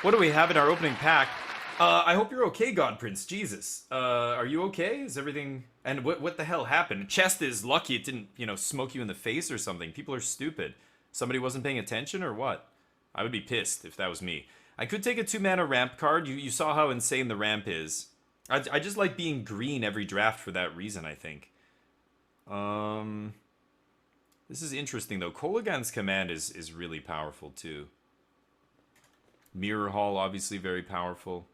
What do we have in our opening pack? I hope you're okay, God Prince. Jesus. Are you okay? Is everything... And what the hell happened? Chest is lucky it didn't, smoke you in the face or something. People are stupid. Somebody wasn't paying attention or what? I would be pissed if that was me. I could take a 2-mana ramp card. You saw how insane the ramp is. I just like being green every draft for that reason, I think. This is interesting, though. Kolaghan's command is really powerful, too. Mirror Hall, obviously very powerful.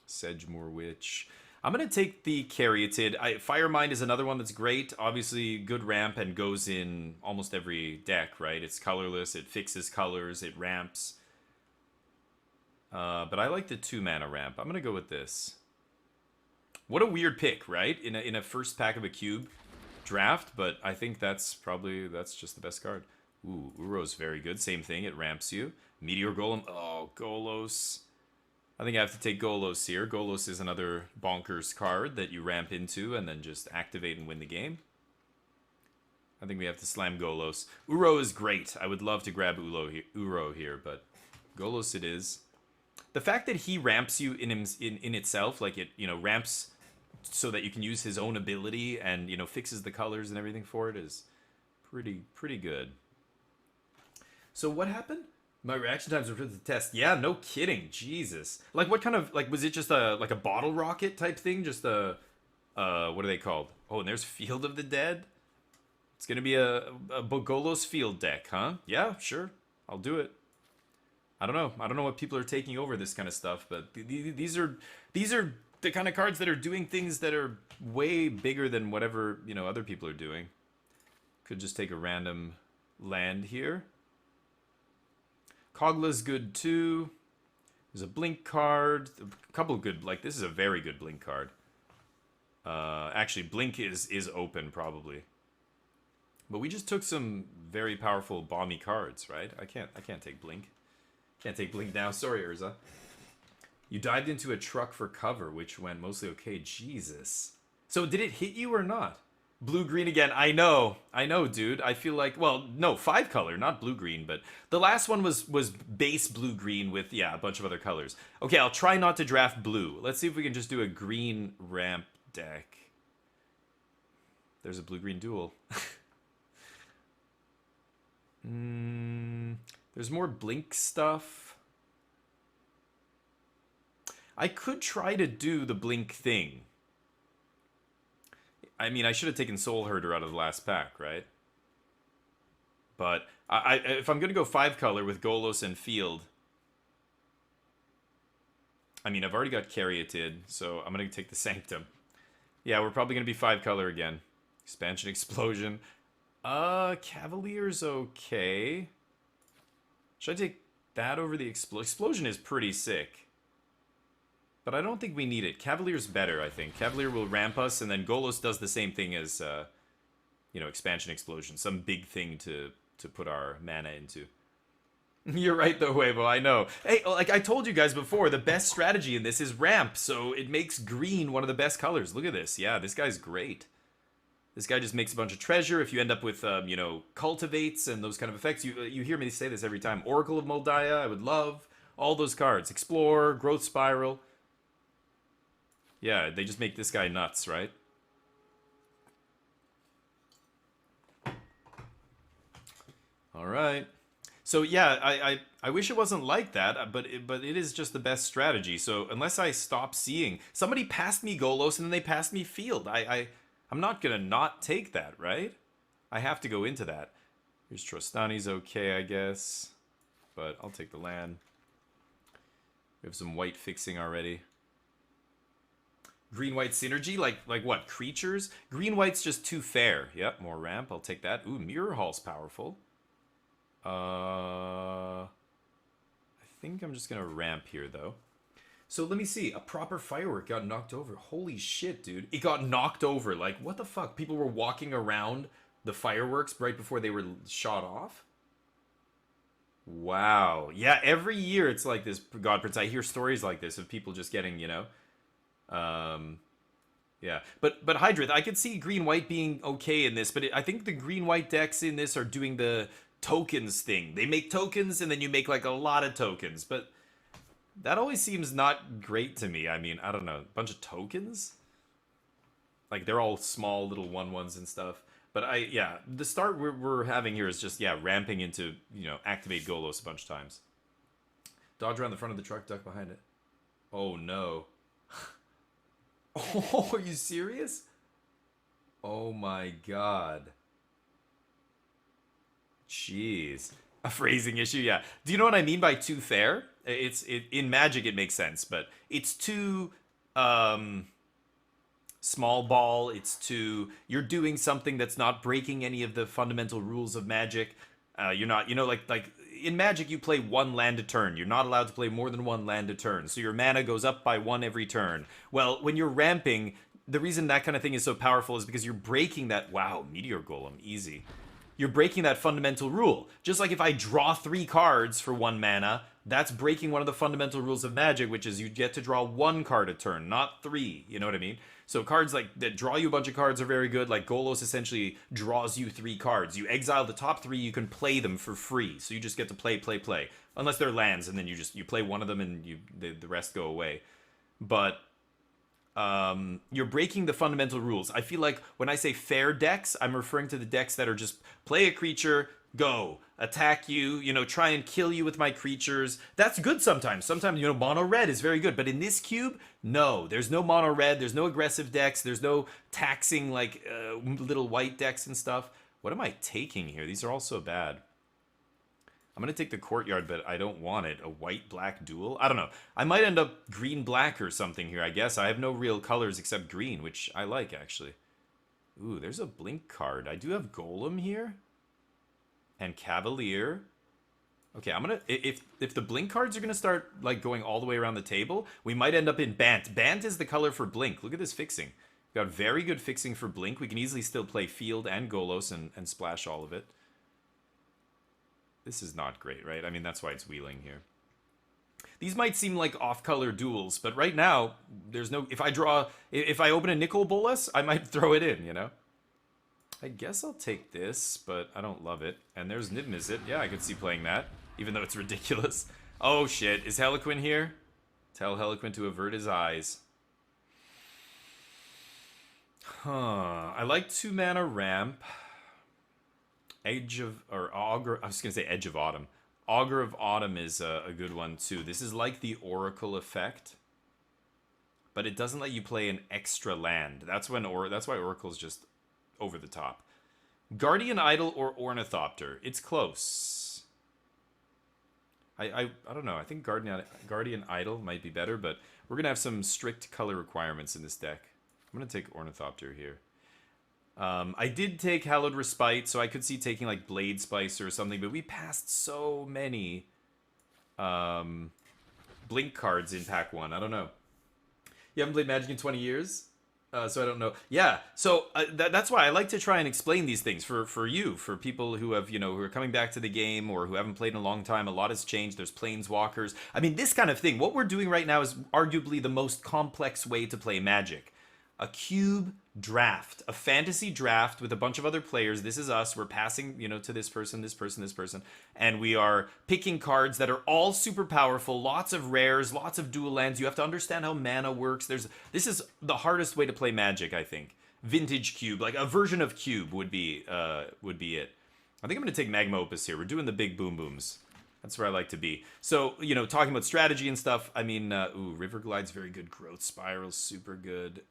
Sedgemoor Witch. I'm going to take the Caryatid. Firemind is another one that's great. Obviously, good ramp and goes in almost every deck, right? It's colorless, it fixes colors, it ramps. But I like the 2-mana ramp. I'm going to go with this. What a weird pick, right? In a first pack of a cube draft, but I think that's just the best card. Ooh, Uro's very good. Same thing, it ramps you. Meteor Golem. Oh, Golos. I think I have to take Golos here. Golos is another bonkers card that you ramp into and then just activate and win the game. I think we have to slam Golos. Uro is great. I would love to grab Uro here, but Golos it is. The fact that he ramps you in itself, like it, ramps so that you can use his own ability and, fixes the colors and everything for it is pretty good. So what happened? My reaction times were for the test. Yeah, no kidding. Jesus. Like, what kind of, like, was it just a bottle rocket type thing? Just what are they called? Oh, and there's Field of the Dead? It's gonna be a Golos Field deck, huh? Yeah, sure. I'll do it. I don't know. I don't know what people are taking over this kind of stuff, but these are the kind of cards that are doing things that are way bigger than whatever, other people are doing. Could just take a random land here. Kogla's good too. There's a blink card. A couple good, like this is a very good blink card. Actually, blink is open probably. But we just took some very powerful bomby cards, right? I can't take blink. Can't take blink now. Sorry, Urza. You dived into a truck for cover, which went mostly okay. Jesus. So did it hit you or not? Blue-green again. I know, dude. I feel like, well, no, 5-color, not blue-green, but the last one was base blue-green with, yeah, a bunch of other colors. Okay, I'll try not to draft blue. Let's see if we can just do a green ramp deck. There's a blue-green duel. There's more blink stuff. I could try to do the blink thing. I mean, I should have taken Soul Herder out of the last pack, right? But if I'm going to go 5-color with Golos and Field... I mean, I've already got Caryatid, so I'm going to take the Sanctum. Yeah, we're probably going to be 5-color again. Expansion Explosion. Cavalier's okay. Should I take that over the Explosion is pretty sick. But I don't think we need it. Cavalier's better, I think. Cavalier will ramp us, and then Golos does the same thing as, Expansion Explosion. Some big thing to put our mana into. You're right, though, Weibo, I know. Hey, like I told you guys before, the best strategy in this is ramp, so it makes green one of the best colors. Look at this. Yeah, this guy's great. This guy just makes a bunch of treasure. If you end up with, cultivates and those kind of effects, you hear me say this every time. Oracle of Moldiah, I would love. All those cards. Explore, Growth Spiral. Yeah, they just make this guy nuts, right? All right. So yeah, I wish it wasn't like that, but it is just the best strategy. So unless I stop seeing somebody passed me Golos and then they passed me Field, I'm not gonna not take that, right? I have to go into that. Here's Trostani's okay, I guess, but I'll take the land. We have some white fixing already. Green-white synergy? Like what? Creatures? Green-white's just too fair. Yep, more ramp. I'll take that. Ooh, Mirror Hall's powerful. I think I'm just going to ramp here, though. So let me see. A proper firework got knocked over. Holy shit, dude. It got knocked over. Like, what the fuck? People were walking around the fireworks right before they were shot off? Wow. Yeah, every year it's like this, God Prince. I hear stories like this of people just getting, yeah, but Hydrith, I could see green-white being okay in this, but I think the green-white decks in this are doing the tokens thing. They make tokens and then you make like a lot of tokens, but that always seems not great to me. I mean, I don't know, a bunch of tokens? Like they're all small little 1/1s and stuff. But yeah, the start we're having here is just, yeah, ramping into, activate Golos a bunch of times. Dodge around the front of the truck, duck behind it. Oh no. Oh, are you serious? Oh my god. Jeez. A phrasing issue, yeah. Do you know what I mean by too fair? In Magic it makes sense, but it's too small ball. It's too, you're doing something that's not breaking any of the fundamental rules of Magic. You're not, like in Magic you play one land a turn. You're not allowed to play more than one land a turn. So your mana goes up by one every turn. Well, when you're ramping, the reason that kind of thing is so powerful is because you're breaking that, wow, Meteor Golem, easy. You're breaking that fundamental rule. Just like if I draw 3 cards for 1 mana, that's breaking one of the fundamental rules of Magic, which is you get to draw 1 card a turn, not 3. You know what I mean? So cards like that draw you a bunch of cards are very good. Like Golos essentially draws you 3 cards. You exile the top 3, you can play them for free. So you just get to play. Unless they're lands, and then you play one of them and the rest go away. But you're breaking the fundamental rules. I feel like when I say fair decks, I'm referring to the decks that are just play a creature, go, attack you, try and kill you with my creatures. That's good sometimes. Sometimes, mono red is very good. But in this cube, no. There's no mono red. There's no aggressive decks. There's no taxing, like, little white decks and stuff. What am I taking here? These are all so bad. I'm going to take the Courtyard, but I don't want it. A white-black duel? I don't know. I might end up green-black or something here, I guess. I have no real colors except green, which I like, actually. Ooh, there's a Blink card. I do have Golem here. And Cavalier. Okay, I'm going to... If the Blink cards are going to start, like, going all the way around the table, we might end up in Bant. Bant is the color for Blink. Look at this fixing. We've got very good fixing for Blink. We can easily still play Field and Golos and splash all of it. This is not great, right? I mean, that's why it's wheeling here. These might seem like off-color duels, but right now, there's no... If I open a Nicol Bolas, I might throw it in, I guess I'll take this, but I don't love it. And there's Niv Mizzet. Yeah, I could see playing that, even though it's ridiculous. Oh, shit. Is Heliquin here? Tell Heliquin to avert his eyes. Huh. I like 2 mana ramp. Augur I was gonna say Edge of Autumn. Augur of Autumn is a good one too. This is like the Oracle effect, but it doesn't let you play an extra land. That's why Oracle's just over the top. Guardian Idol or Ornithopter. It's close. I don't know. I think Guardian Idol might be better, but we're gonna have some strict color requirements in this deck. I'm gonna take Ornithopter here. I did take Hallowed Respite, so I could see taking like Blade Spice or something, but we passed so many Blink cards in pack 1. I don't know. You haven't played Magic in 20 years? So I don't know. Yeah, so that's why I like to try and explain these things for people who have, who are coming back to the game or who haven't played in a long time. A lot has changed. There's Planeswalkers. I mean, this kind of thing. What we're doing right now is arguably the most complex way to play Magic. A cube draft, a fantasy draft with a bunch of other players. This is us. We're passing, to this person, and we are picking cards that are all super powerful, lots of rares, lots of dual lands. You have to understand how mana works. This is the hardest way to play Magic, I think. Vintage Cube, like a version of Cube would be it. I think I'm going to take Magma Opus here. We're doing the big boom booms. That's where I like to be. So, talking about strategy and stuff, I mean, River Glide's very good. Growth Spiral's super good.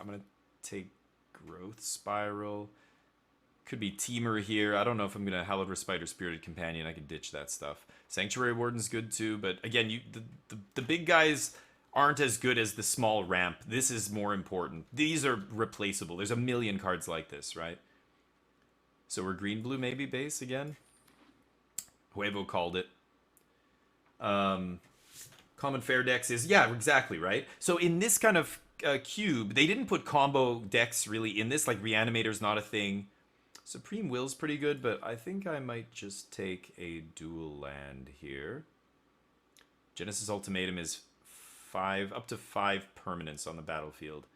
I'm going to take Growth Spiral. Could be Teamer here. I don't know if I'm going to Hallowed Respite or Spirited Companion. I can ditch that stuff. Sanctuary Warden's good too, but again, the big guys aren't as good as the small ramp. This is more important. These are replaceable. There's a million cards like this, right? So we're green-blue maybe base again? Huevo called it. Common fair decks is, yeah, exactly, right? So in this kind of cube, they didn't put combo decks really in this, like Reanimator's not a thing. Supreme Will's pretty good, but I think I might just take a dual land here. Genesis Ultimatum is up to 5 permanents on the battlefield.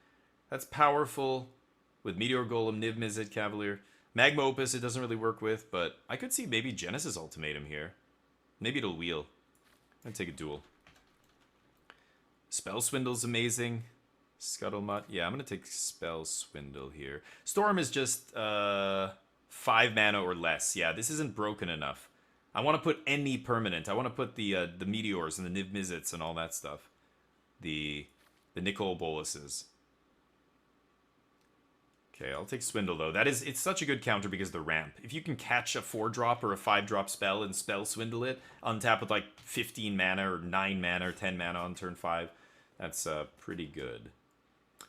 That's powerful with Meteor Golem, Niv Mizzet, Cavalier. Magma Opus, it doesn't really work with, but I could see maybe Genesis Ultimatum here. Maybe it'll wheel. I'm gonna take a duel. Spell Swindle's amazing. Scuttlemutt. Yeah, I'm gonna take Spell Swindle here. Storm is just 5 mana or less. Yeah, this isn't broken enough. I want to put any permanent. I want to put the Meteors and the Niv Mizzets and all that stuff. The Nicol Boluses. Okay, I'll take Swindle though. It's such a good counter because of the ramp. If you can catch a 4-drop or a 5-drop spell and Spell Swindle it, untap with like 15 mana or 9 mana or 10 mana on turn 5, that's pretty good.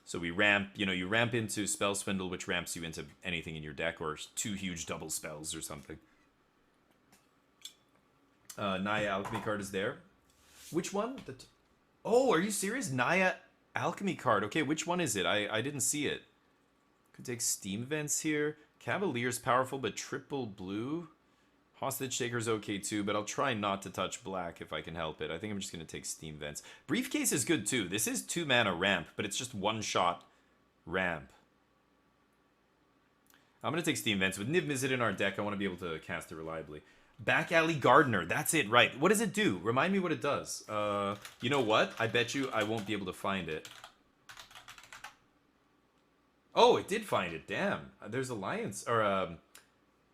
So we ramp, you ramp into Spell Swindle, which ramps you into anything in your deck, or 2 huge double spells or something. Naya Alchemy card is there. Which one? Oh, are you serious? Naya Alchemy card. Okay, which one is it? I didn't see it. Could take Steam Vents here. Cavalier's powerful, but triple blue. Hostage Taker's okay too, but I'll try not to touch black if I can help it. I think I'm just going to take Steam Vents. Briefcase is good too. This is 2 mana ramp, but it's just 1-shot ramp. I'm going to take Steam Vents. With Niv Mizzet in our deck, I want to be able to cast it reliably. Back Alley Gardener. That's it, right. What does it do? Remind me what it does. You know what? I bet you I won't be able to find it. Oh, it did find it. Damn. There's Alliance, or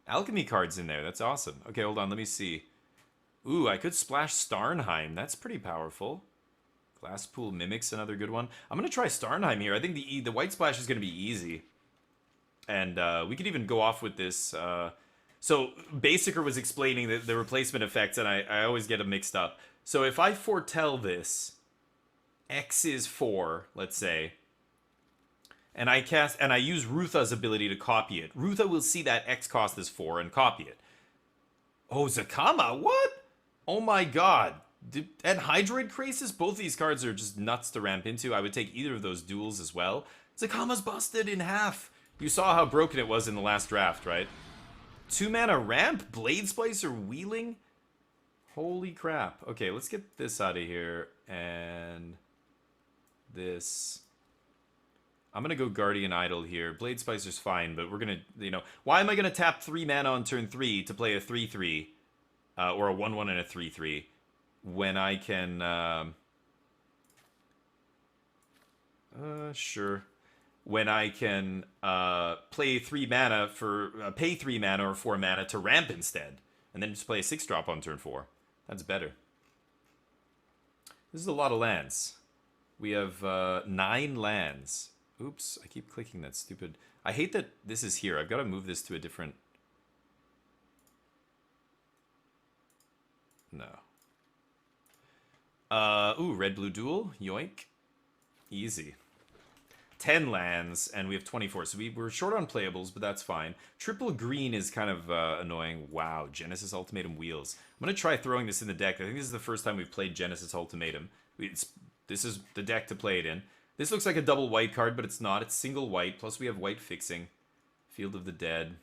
Alchemy cards in there. That's awesome. Okay, hold on. Let me see. Ooh, I could splash Starnheim. That's pretty powerful. Glasspool Mimic's another good one. I'm going to try Starnheim here. I think the White Splash is going to be easy. And we could even go off with this. So Basicer was explaining the replacement effects, and I always get them mixed up. So if I foretell this, X is 4, let's say, and I use Rutha's ability to copy it. Rutha will see that X cost is 4 and copy it. Oh, Zakama, what? Oh my god. And Hydroid Krasis, both these cards are just nuts to ramp into. I would take either of those duels as well. Zakama's busted in half. You saw how broken it was in the last draft, right? 2 mana ramp? Blade Splicer Wheeling? Holy crap. Okay, let's get this out of here. And this. I'm going to go Guardian Idol here. Blade Splicer's fine, but we're going to, why am I going to tap 3 mana on turn 3 to play a 3-3, or a 1-1 and a 3-3, when I can, sure. When I can play 3 mana for, pay 3 mana or 4 mana to ramp instead, and then just play a 6-drop on turn 4. That's better. This is a lot of lands. We have 9 lands. Oops, I keep clicking that stupid... I hate that this is here. I've got to move this to a different... No. Ooh, red-blue duel. Yoink. Easy. 10 lands, and we have 24. So we're short on playables, but that's fine. Triple green is kind of annoying. Wow, Genesis Ultimatum Wheels. I'm going to try throwing this in the deck. I think this is the first time we've played Genesis Ultimatum. This is the deck to play it in. This looks like a double white card, but it's not. It's single white, plus we have white fixing. Field of the Dead.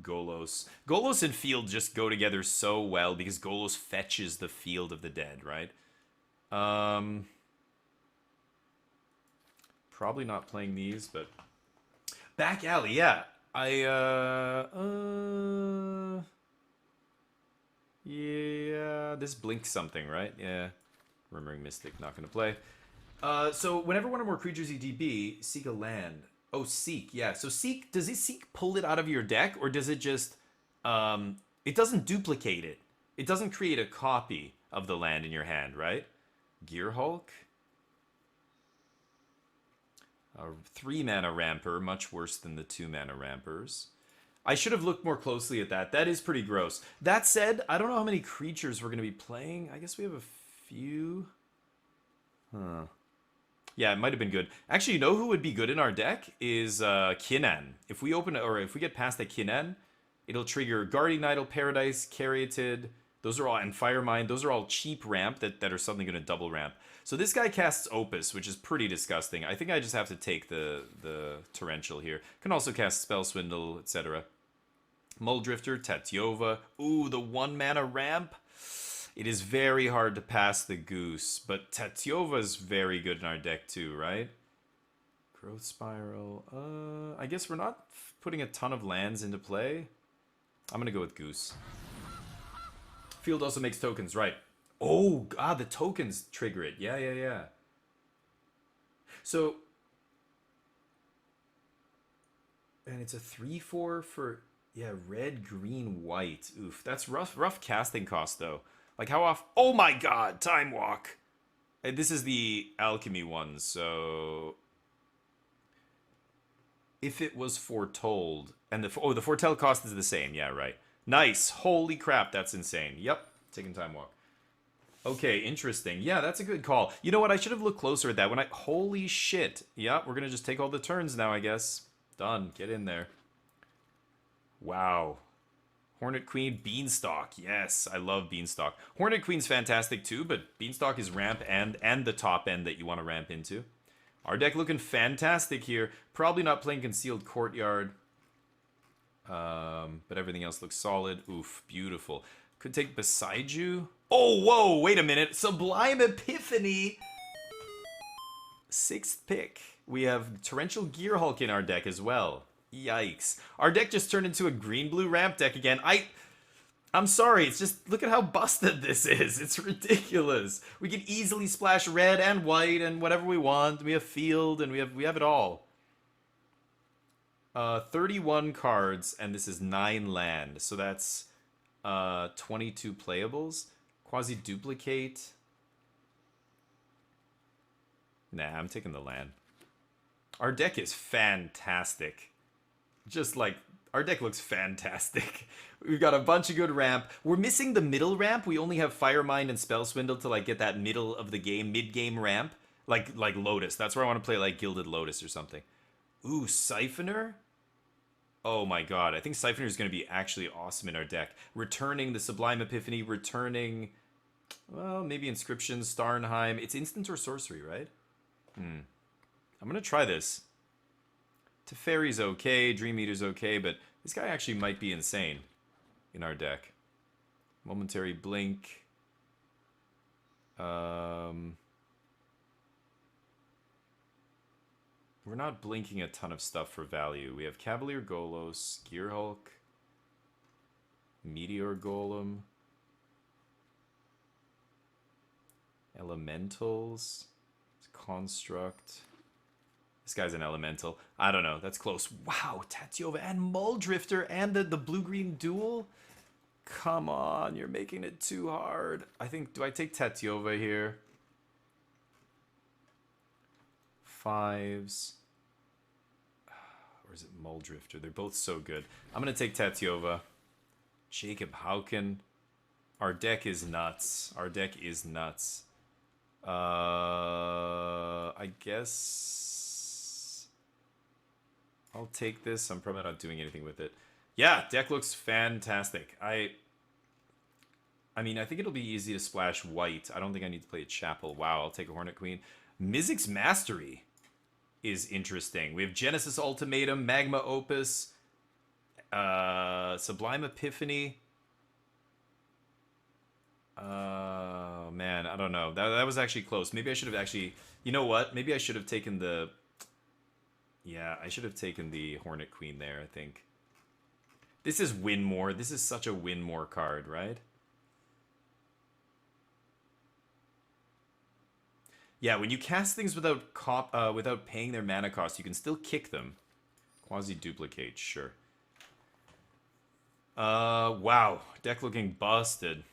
Golos. Golos and Field just go together so well, because Golos fetches the Field of the Dead, right? Probably not playing these, but... Back Alley, yeah. Yeah, this blinks something, right? Yeah. Remembering Mystic, not going to play. So whenever one or more creatures EDB, seek a land. Oh, Seek, yeah. So Seek, does it Seek pull it out of your deck, or does it just... it doesn't duplicate it. It doesn't create a copy of the land in your hand, right? Gearhulk? A 3 mana ramper, much worse than the 2 mana rampers. I should have looked more closely at that. That is pretty gross. That said, I don't know how many creatures we're going to be playing. I guess we have a few. Huh. Yeah, it might have been good. Actually, you know who would be good in our deck is Kinnan. If we open, or if we get past the Kinnan, it'll trigger Guardian Idol, Paradise, Caryatid. Those are all, and Firemind. Those are all cheap ramp that are suddenly going to double ramp. So this guy casts Opus, which is pretty disgusting. I think I just have to take the Torrential here. Can also cast Spell Swindle, etc. Muldrifter, Tatyova. Ooh, the 1 mana ramp. It is very hard to pass the Goose, but Tatyova is very good in our deck too, right? Growth Spiral. I guess we're not putting a ton of lands into play. I'm going to go with Goose. Field also makes tokens, right. Oh, God, the tokens trigger it. Yeah. So, and it's a 3/4 for, yeah, red, green, white. Oof, that's rough casting cost, though. Like, how off? Oh, my God, Time Walk. And this is the alchemy one, so... If it was foretold, and the foretell cost is the same. Yeah, right. Nice. Holy crap, that's insane. Yep, taking Time Walk. Okay, interesting. Yeah, that's a good call. You know what? I should have looked closer at that when I... Holy shit. Yeah, we're going to just take all the turns now, I guess. Done. Get in there. Wow. Hornet Queen, Beanstalk. Yes, I love Beanstalk. Hornet Queen's fantastic too, but Beanstalk is ramp and the top end that you want to ramp into. Our deck looking fantastic here. Probably not playing Concealed Courtyard. But everything else looks solid. Oof, beautiful. Could take Beside You. Oh, whoa, wait a minute. Sublime Epiphany. 6th pick. We have Torrential Gearhulk in our deck as well. Yikes. Our deck just turned into a green-blue ramp deck again. I'm sorry, it's just, look at how busted this is. It's ridiculous. We can easily splash red and white and whatever we want. We have field and we have it all. 31 cards, and this is 9 land. So that's 22 playables. Quasi-duplicate. Nah, I'm taking the land. Our deck is fantastic. Just like, our deck looks fantastic. We've got a bunch of good ramp. We're missing the middle ramp. We only have Firemind and Spell Swindle to like get that middle of the game, mid-game ramp. Like Lotus. That's where I want to play like Gilded Lotus or something. Ooh, Siphoner? Oh my god. I think Siphoner is going to be actually awesome in our deck. Returning the Sublime Epiphany, returning... Well, maybe Inscription, Starnheim. It's instant or sorcery, right? I'm going to try this. Teferi's okay, Dream Eater's okay, but this guy actually might be insane in our deck. Momentary Blink. We're not blinking a ton of stuff for value. We have Cavalier Golos, Gearhulk, Meteor Golem, Elementals, Construct. This guy's an elemental. I don't know. That's close. Wow, Tatyova and Muldrifter and the blue-green duel? Come on, you're making it too hard. I think, do I take Tatyova here? 5s. Or is it Muldrifter? They're both so good. I'm going to take Tatyova. Jacob Hauken. Our deck is nuts. Our deck is nuts. I guess... I'll take this. I'm probably not doing anything with it. Yeah, deck looks fantastic. I mean, I think it'll be easy to splash white. I don't think I need to play a Chapel. Wow, I'll take a Hornet Queen. Mizzix's Mastery is interesting. We have Genesis Ultimatum, Magma Opus, Sublime Epiphany. Man, I don't know. That was actually close. Maybe I should have actually... You know what? Maybe I should have taken the... Yeah, I should have taken the Hornet Queen there, I think. This is win more. This is such a win more card, right? Yeah, when you cast things without paying their mana cost, you can still kick them. Quasi-duplicate, sure. Wow. Deck looking busted.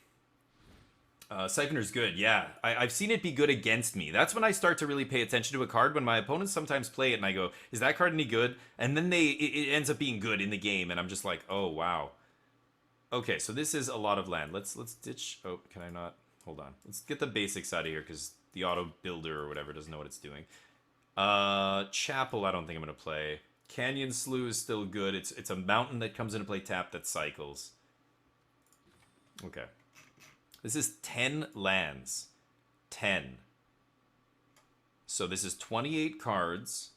Siphoner's good, yeah. I've seen it be good against me. That's when I start to really pay attention to a card, when my opponents sometimes play it and I go, is that card any good? And then it ends up being good in the game, and I'm just like, oh, wow. Okay, so this is a lot of land. Let's ditch... Oh, can I not? Hold on. Let's get the basics out of here, because the auto builder or whatever doesn't know what it's doing. Chapel, I don't think I'm going to play. Canyon Slough is still good. It's a mountain that comes into play tap that cycles. Okay. This is 10 lands. 10. So this is 28 cards.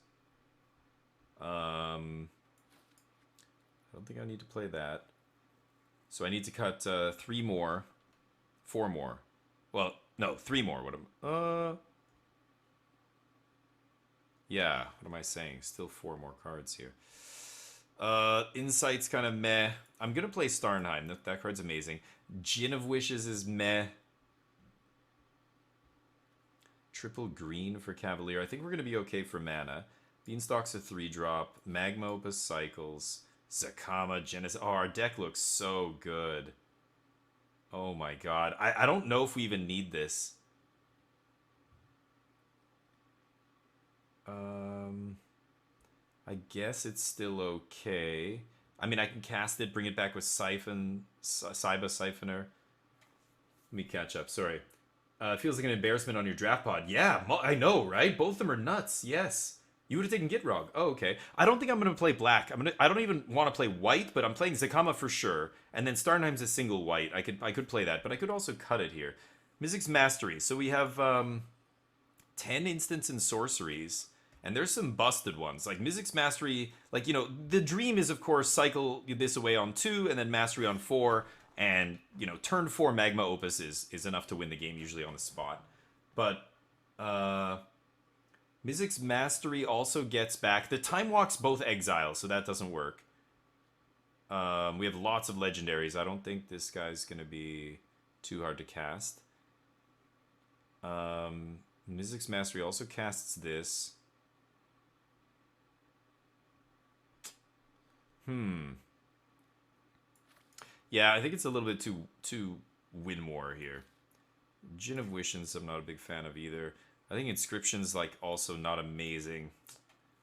I don't think I need to play that. So I need to cut 3 more. 4 more. Well, no, 3 more. What am yeah, what am I saying? Still 4 more cards here. Insight's kind of meh. I'm gonna play Starnheim. That card's amazing. Gin of Wishes is meh. Triple green for Cavalier. I think we're gonna be okay for mana. Beanstalk's a 3-drop. Magma Opus cycles. Zakama, Genesis. Oh, our deck looks so good. Oh my god. I don't know if we even need this. I guess it's still okay. I mean, I can cast it, bring it back with Siphon, Saiba Siphoner. Let me catch up, sorry. It feels like an embarrassment on your draft pod. Yeah, I know, right? Both of them are nuts, yes. You would have taken Gitrog. Oh, okay. I don't think I'm going to play black. I don't even want to play white, but I'm playing Zakama for sure. And then Starnheim's a single white. I could play that, but I could also cut it here. Mythic's Mastery. So we have 10 instants and sorceries. And there's some busted ones. Like Mythic's Mastery, like, you know, the dream is, of course, cycle this away on 2 and then Mastery on 4. And, you know, turn 4 Magma Opus is enough to win the game, usually on the spot. But, Mythic's Mastery also gets back... The Time Walk's both exile, so that doesn't work. We have lots of legendaries. I don't think this guy's going to be too hard to cast. Mythic's Mastery also casts this. Yeah, I think it's a little bit too win more here. Gin of Wishes, I'm not a big fan of either. I think Inscription's like also not amazing.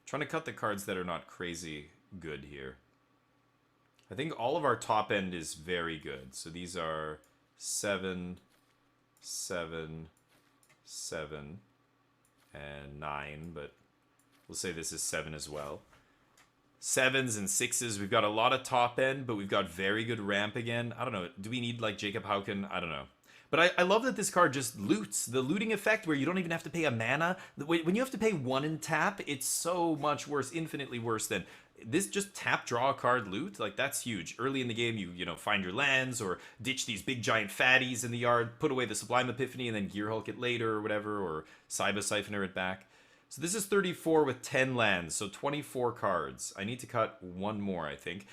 Trying to cut the cards that are not crazy good here. I think all of our top end is very good. So these are 7, 7, 7, and 9, but we'll say this is 7 as well. 7s and 6s, we've got a lot of top end, but we've got very good ramp again. I don't know, do we need like Jacob Hauken? I don't know. But I love that this card just loots. The looting effect where you don't even have to pay a mana. When you have to pay 1 and tap, it's so much worse, infinitely worse than this just tap, draw a card, loot. Like, that's huge. Early in the game, you know, find your lands or ditch these big giant fatties in the yard, put away the Sublime Epiphany and then Gear Hulk it later or whatever, or Saiba Siphoner it back. So this is 34 with 10 lands, so 24 cards. I need to cut 1 more, I think.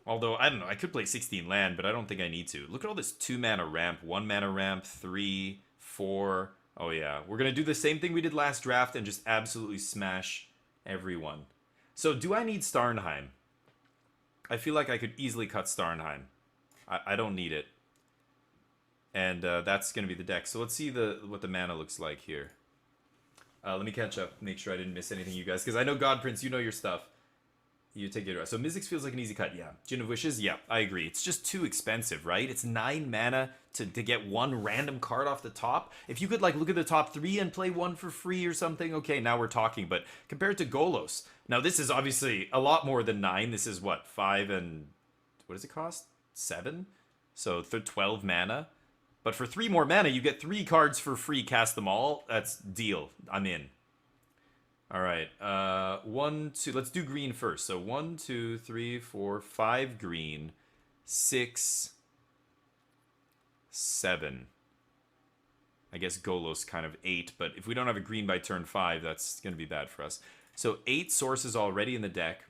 Although, I don't know, I could play 16 land, but I don't think I need to. Look at all this 2-mana ramp, 1-mana ramp, 3, 4. Oh yeah, we're going to do the same thing we did last draft and just absolutely smash everyone. So do I need Starnheim? I feel like I could easily cut Starnheim. I don't need it. And that's going to be the deck. So let's see what the mana looks like here. Let me catch up, make sure I didn't miss anything, you guys. Because I know God Prince, you know your stuff. You take it. So Mystics feels like an easy cut, yeah. Gin of Wishes, yeah, I agree. It's just too expensive, right? It's 9 mana to get 1 random card off the top. If you could like look at the top 3 and play 1 for free or something, okay, now we're talking. But compared to Golos, now this is obviously a lot more than 9. This is what, 5 and what does it cost? 7? So 12 mana. But for 3 more mana, you get 3 cards for free, cast them all. That's deal. I'm in. All right, 1, 2, let's do green first. So 1, 2, 3, 4, 5 green, 6, 7. I guess Golos kind of 8, but if we don't have a green by turn 5, that's going to be bad for us. So 8 sources already in the deck.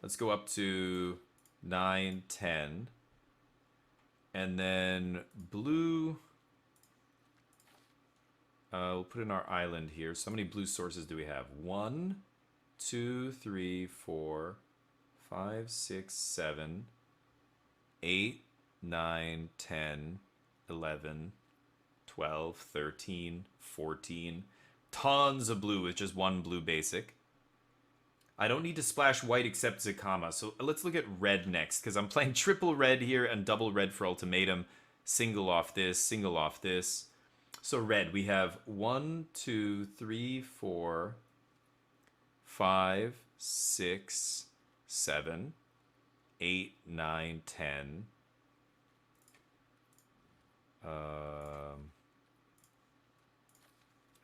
Let's go up to 9, 10. And then blue... we'll put in our island here. So how many blue sources do we have? 1, 2, 3, 4, 5, 6, 7, 8, 9, 10, 11, 12, 13, 14. Tons of blue with just 1 blue basic. I don't need to splash white except Zakama. So let's look at red next, because I'm playing triple red here and double red for Ultimatum. Single off this, single off this. So red, we have 1, 2, 3, 4, 5, 6, 7, 8, 9, 10.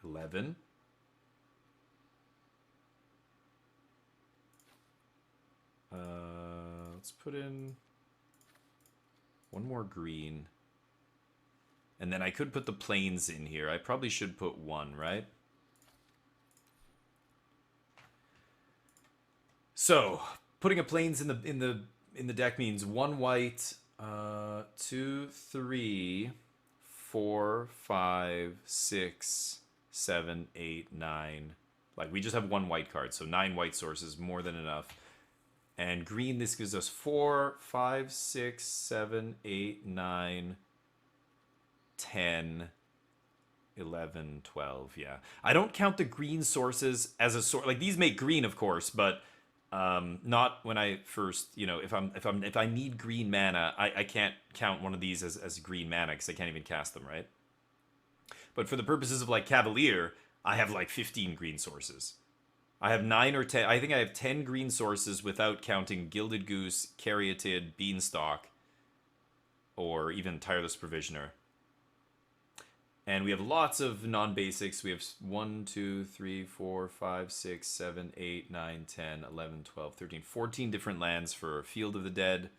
11. Let's put in 1 more green. And then I could put the plains in here. I probably should put 1, right? So, putting a plains in the deck means 1 white, 2, 3, 4, 5, 6, 7, 8, 9. Like, we just have 1 white card, so 9 white sources, more than enough. And green, this gives us 4, 5, 6, 7, 8, 9, 10, 11, 12, yeah. I don't count the green sources as a source. Like, these make green, of course, but not when I first, if I need green mana, I can't count one of these as green mana because I can't even cast them, right? But for the purposes of, like, Cavalier, I have, like, 15 green sources. I have 9 or 10. I think I have 10 green sources without counting Gilded Goose, Caryatid, Beanstalk, or even Tireless Provisioner. And we have lots of non-basics. We have 1, 2, 3, 4, 5, 6, 7, 8, 9, 10, 11, 12, 13, 14 different lands for Field of the Dead.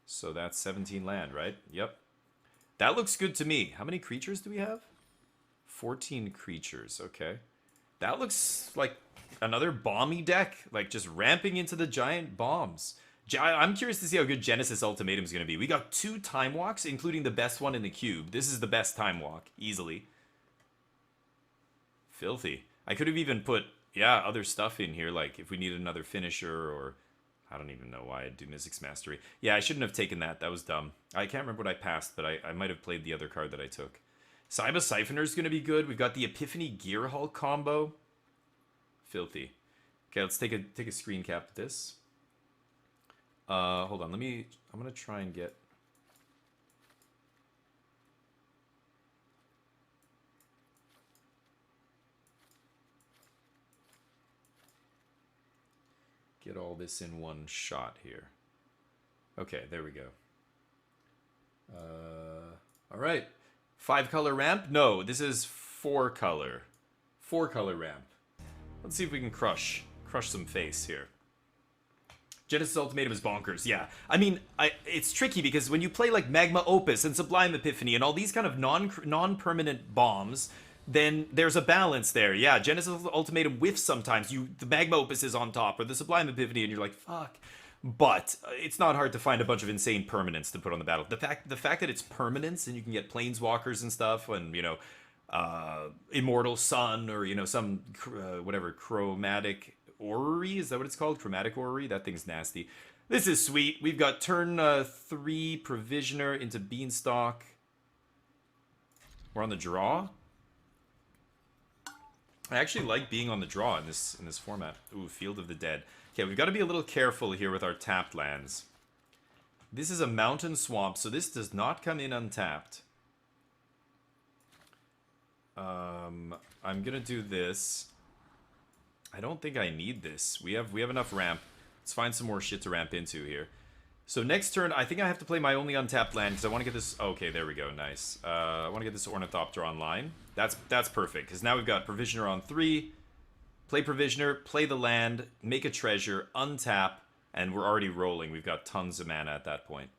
So that's 17 land, right? Yep. That looks good to me. How many creatures do we have? 14 creatures, okay. That looks like another bomby deck, like just ramping into the giant bombs. I'm curious to see how good Genesis Ultimatum is going to be. We got 2 Time Walks, including the best one in the cube. This is the best Time Walk, easily. Filthy. I could have even put, other stuff in here, like if we needed another finisher, or I don't even know why I'd do Mystics Mastery. Yeah, I shouldn't have taken that. That was dumb. I can't remember what I passed, but I might have played the other card that I took. Saiba Siphoner is going to be good. We've got the Epiphany Gearhulk combo. Filthy. Okay, let's take a screen cap of this. Hold on. I'm going to try and get... Get all this in one shot here. Okay, there we go. All right. 5-color ramp? No, this is 4-color. 4-color ramp. Let's see if we can crush some face here. Genesis Ultimatum is bonkers, yeah. I mean, it's tricky because when you play like Magma Opus and Sublime Epiphany and all these kind of non-permanent bombs, then there's a balance there. Yeah, Genesis Ultimatum whiffs sometimes. The Magma Opus is on top, or the Sublime Epiphany, and you're like, fuck. But it's not hard to find a bunch of insane permanents to put on the battle. The fact that it's permanents and you can get planeswalkers and stuff, and Immortal Sun, or some whatever Chromatic Orrery, is that what it's called? Chromatic Orrery. That thing's nasty. This is sweet. We've got turn 3 Provisioner into Beanstalk. We're on the draw. I actually like being on the draw in this format. Ooh, Field of the Dead. Okay, we've got to be a little careful here with our tapped lands. This is a mountain swamp, so this does not come in untapped. I'm gonna do this. I don't think I need this. We have enough ramp. Let's find some more shit to ramp into here. So next turn, I think I have to play my only untapped land because I want to get this... Okay, there we go. Nice. I want to get this Ornithopter online. That's perfect, because now we've got Provisioner on 3. Play Provisioner, play the land, make a treasure, untap, and we're already rolling. We've got tons of mana at that point.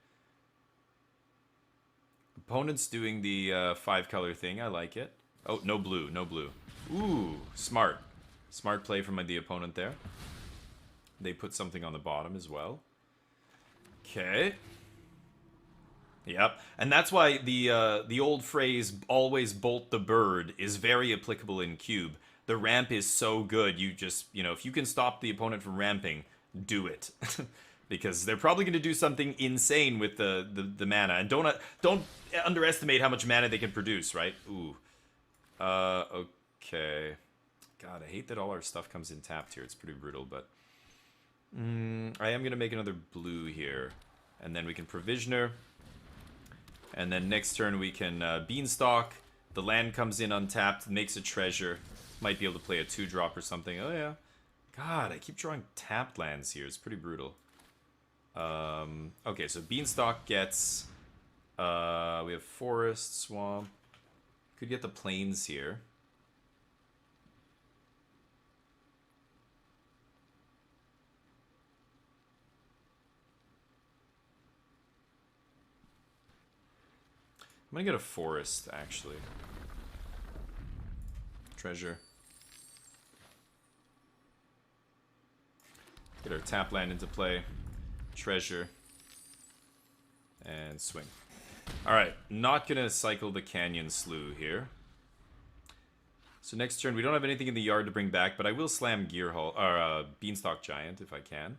Opponent's doing the 5-color thing. I like it. Oh, no blue. No blue. Ooh, smart. Smart play from the opponent there. They put something on the bottom as well. Okay. Yep. And that's why the old phrase, always bolt the bird, is very applicable in Cube. The ramp is so good, you just, if you can stop the opponent from ramping, do it. Because they're probably going to do something insane with the mana. And don't underestimate how much mana they can produce, right? Ooh. Okay. God, I hate that all our stuff comes in tapped here. It's pretty brutal, but... I am going to make another blue here. And then we can Provisioner. And then next turn we can Beanstalk. The land comes in untapped, makes a treasure. Might be able to play a 2-drop or something. Oh, yeah. God, I keep drawing tapped lands here. It's pretty brutal. Okay, so Beanstalk gets... we have Forest, Swamp. Could get the Plains here. I'm gonna get a Forest, actually. Treasure. Get our tap land into play. Treasure. And swing. Alright, not gonna cycle the Canyon Slough here. So next turn, we don't have anything in the yard to bring back, but I will slam Beanstalk Giant if I can.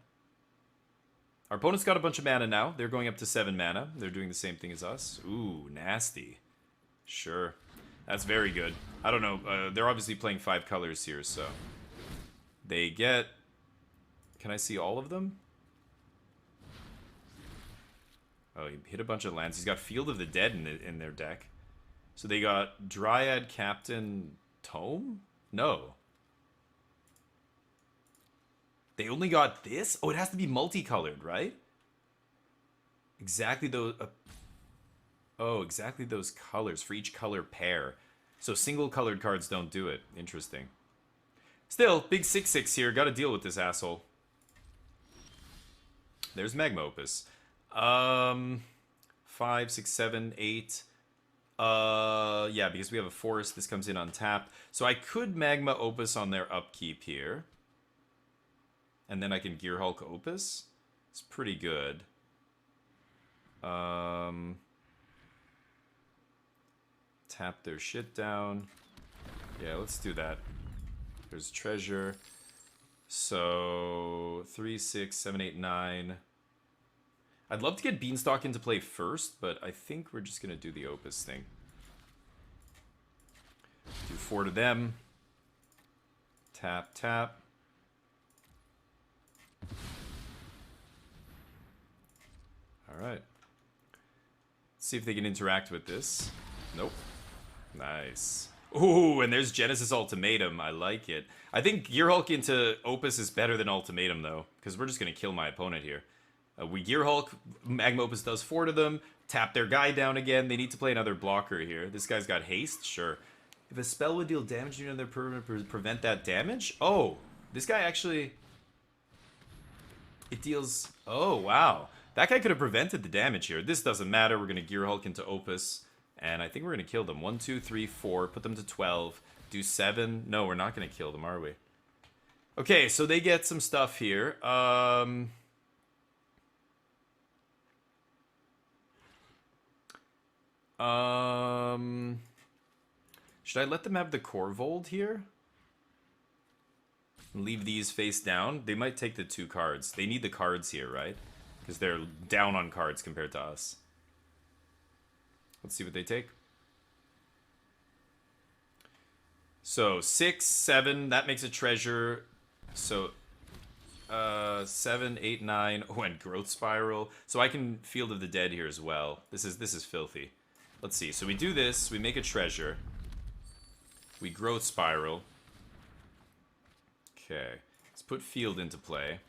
Our opponent's got a bunch of mana now. They're going up to 7 mana. They're doing the same thing as us. Ooh, nasty. Sure. That's very good. I don't know. They're obviously playing 5 colors here, so... They get... Can I see all of them? Oh, he hit a bunch of lands. He's got Field of the Dead in their deck. So they got Dryad, Captain, Tome? No. They only got this? Oh, it has to be multicolored, right? Exactly those... oh, exactly those colors for each color pair. So single colored cards don't do it. Interesting. Still, big 6/6 here. Gotta deal with this asshole. There's Magma Opus. 5, 6, 7, 8. Yeah, because we have a forest. This comes in on tap. So I could Magma Opus on their upkeep here. And then I can Gear Hulk Opus. It's pretty good. Tap their shit down. Yeah, let's do that. There's treasure. So 3, 6, 7, 8, 9. I'd love to get Beanstalk into play first, but I think we're just gonna do the Opus thing. Do 4 to them. Tap, tap. Alright. Let's see if they can interact with this. Nope. Nice. Ooh, and there's Genesis Ultimatum. I like it. I think Gear Hulk into Opus is better than Ultimatum, though, because we're just going to kill my opponent here. We Gear Hulk, Magma Opus does 4 to them, tap their guy down again. They need to play another blocker here. This guy's got haste? Sure. If a spell would deal damage to another permanent, prevent that damage? Oh, this guy actually... It deals... Oh, wow. That guy could have prevented the damage here. This doesn't matter. We're going to Gear Hulk into Opus. And I think we're going to kill them. 1, 2, 3, 4. Put them to 12. Do 7. No, we're not going to kill them, are we? Okay, so they get some stuff here. Should I let them have the Corvold here? Leave these face down? They might take the 2 cards. They need the cards here, right? Because they're down on cards compared to us. Let's see what they take. So 6, 7, that makes a treasure. So 7, 8, 9. Oh, and Growth Spiral. So I can Field of the Dead here as well. This is filthy. Let's see. So we do this. We make a treasure. We Growth Spiral. Okay. Let's put Field into play.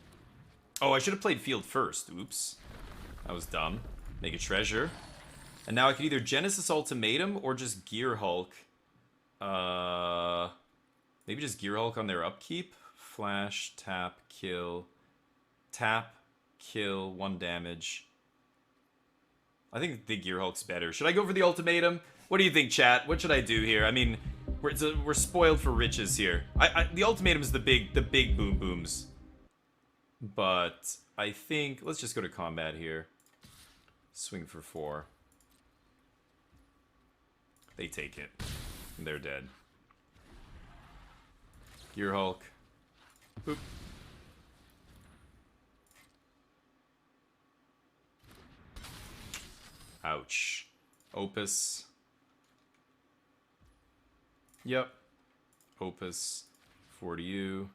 Oh, I should have played Field first. Oops. That was dumb. Make a treasure. And now I could either Genesis Ultimatum or just Gear Hulk. Maybe just Gear Hulk on their upkeep. Flash, tap, kill. Tap, kill, 1 damage. I think the Gear Hulk's better. Should I go for the Ultimatum? What do you think, chat? What should I do here? I mean, we're spoiled for riches here. The Ultimatum is the big boom booms. But I think... Let's just go to combat here. Swing for 4. They take it. And they're dead. Gear Hulk. Boop. Ouch. Opus. Yep. Opus. 4 to you.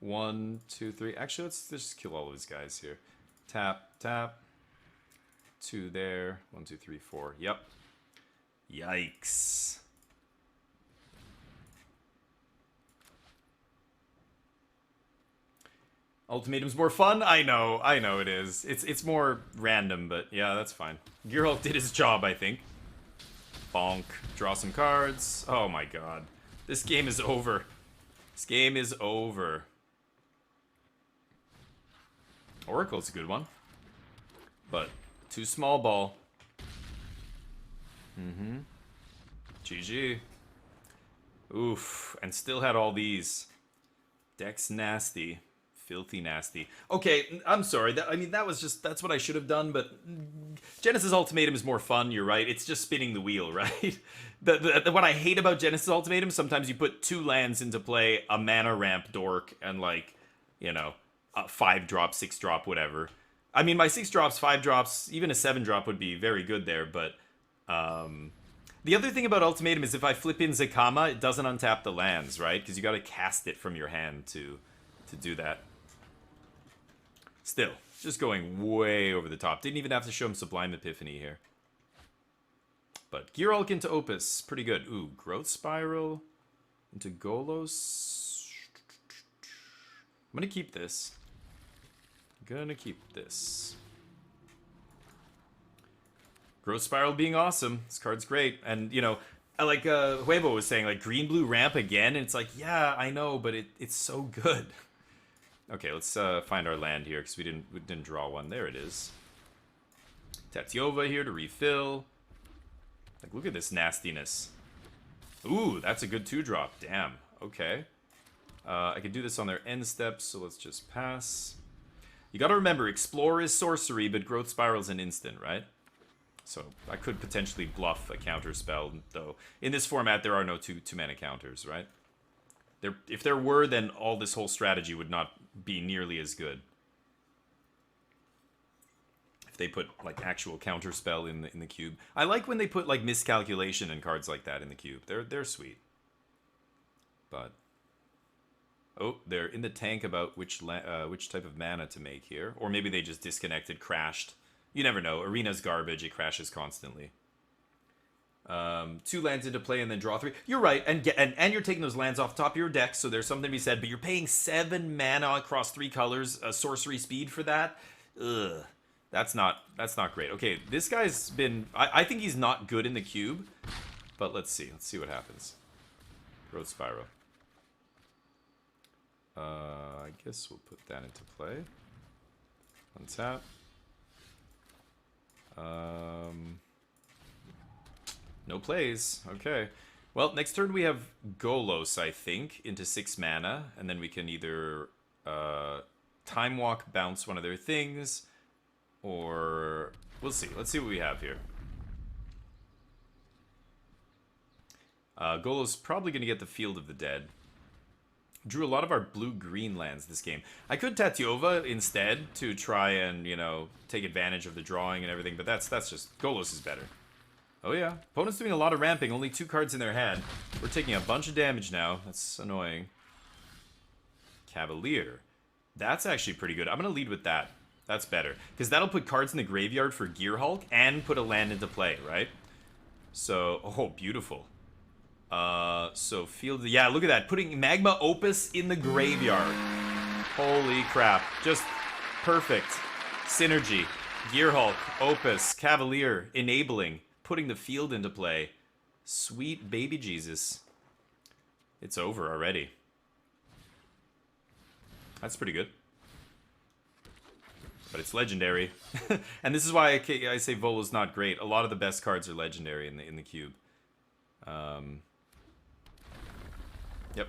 1, 2, 3. Actually, let's just kill all of these guys here. Tap, tap. 2 there. 1, 2, 3, 4. Yep. Yikes. Ultimatum's more fun? I know it is. It's more random, but yeah, that's fine. Gear Hulk did his job, I think. Bonk. Draw some cards. Oh my god. This game is over. This game is over. Oracle's a good one. But too small ball. Mm-hmm. GG. Oof. And still had all these. Deck's nasty. Filthy nasty. Okay, I'm sorry. That was just, that's what I should have done, but Genesis Ultimatum is more fun, you're right. It's just spinning the wheel, right? What I hate about Genesis Ultimatum, sometimes you put 2 lands into play, a mana ramp dork, and like, you know, a 5-drop, 6-drop, whatever. I mean, my 6 drops, 5 drops, even a 7 drop would be very good there, but the other thing about Ultimatum is if I flip in Zakama, it doesn't untap the lands, right? Because you got to cast it from your hand to do that. Still, just going way over the top. Didn't even have to show him Sublime Epiphany here. But Gear Hulk into Opus, pretty good. Ooh, Growth Spiral into Golos. I'm gonna keep this. Growth Spiral being awesome. This card's great. And, you know, like Huevo was saying, like, green-blue ramp again. And it's like, yeah, I know, but it's so good. Okay, let's find our land here, because we didn't draw one. There it is. Tatyova here to refill. Like, look at this nastiness. Ooh, that's a good 2-drop. Damn. Okay. I could do this on their end steps, so let's just pass. You gotta remember, Explore is sorcery, but Growth Spiral's an instant, right? So I could potentially bluff a counter spell, though. In this format, there are no two-mana counters, right? If there were, then all this whole strategy would not be nearly as good. If they put like actual counter spell in the cube, I like when they put like miscalculation and cards like that in the cube. They're sweet. But oh, they're in the tank about which type of mana to make here, or maybe they just disconnected, crashed. You never know. Arena's garbage; it crashes constantly. 2 lands into play and then draw 3. You're right, and you're taking those lands off the top of your deck, so there's something to be said. But you're paying 7 mana across 3 colors, sorcery speed for that. Ugh, that's not great. Okay, this guy's been. I think he's not good in the cube, but let's see. Let's see what happens. Growth Spiral. I guess we'll put that into play. Untap. No plays. Okay. Well, next turn we have Golos, I think, into 6 mana, and then we can either Time Walk, bounce one of their things, or we'll see. Let's see what we have here. Golos probably going to get the Field of the Dead. Drew a lot of our blue-green lands this game. I could Tatyova instead to try and, you know, take advantage of the drawing and everything, but that's just... Golos is better. Oh yeah, opponent's doing a lot of ramping, only 2 cards in their hand. We're taking a bunch of damage now. That's annoying. Cavalier. That's actually pretty good. I'm going to lead with that. That's better. Because that'll put cards in the graveyard for Gear Hulk and put a land into play, right? So, oh, beautiful. So field, yeah, look at that. Putting Magma Opus in the graveyard. Holy crap. Just perfect. Synergy. Gear Hulk, Opus, Cavalier, enabling, putting the field into play. Sweet baby Jesus. It's over already. That's pretty good. But it's legendary. And this is why I say Volo's not great. A lot of the best cards are legendary in the cube. Yep.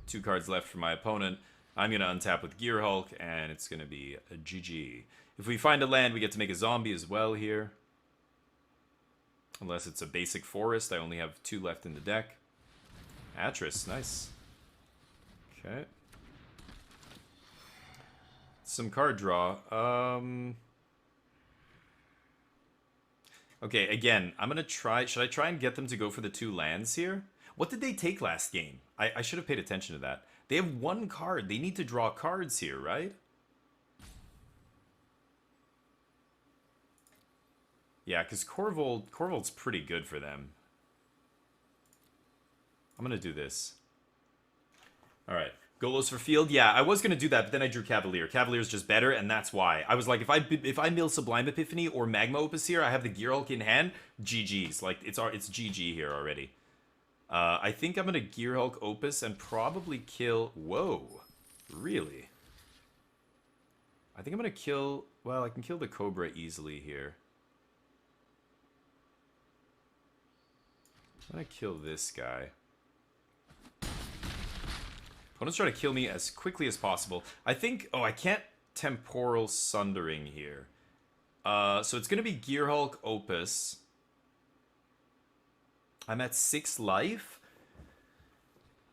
2 cards left for my opponent. I'm going to untap with Gear Hulk, and it's going to be a GG. If we find a land, we get to make a zombie as well here. Unless it's a basic forest. I only have 2 left in the deck. Atris, nice. Okay. Some card draw. Okay, again, I'm going to try... Should I try and get them to go for the 2 lands here? What did they take last game? I should have paid attention to that. They have 1 card. They need to draw cards here, right? Yeah, because Corvold's pretty good for them. I'm going to do this. All right. Golos for field. Yeah, I was going to do that, but then I drew Cavalier. Cavalier's just better, and that's why. I was like, if I mill Sublime Epiphany or Magma Opus here, I have the Gear Hulk in hand. GG's. Like, it's GG here already. I think I'm going to Gear Hulk Opus and probably kill... Whoa. Really? I think I'm going to kill... Well, I can kill the Cobra easily here. I'm going to kill this guy. Opponent's trying to kill me as quickly as possible. I think... Oh, I can't Temporal Sundering here. So it's going to be Gearhulk Opus. I'm at 6 life.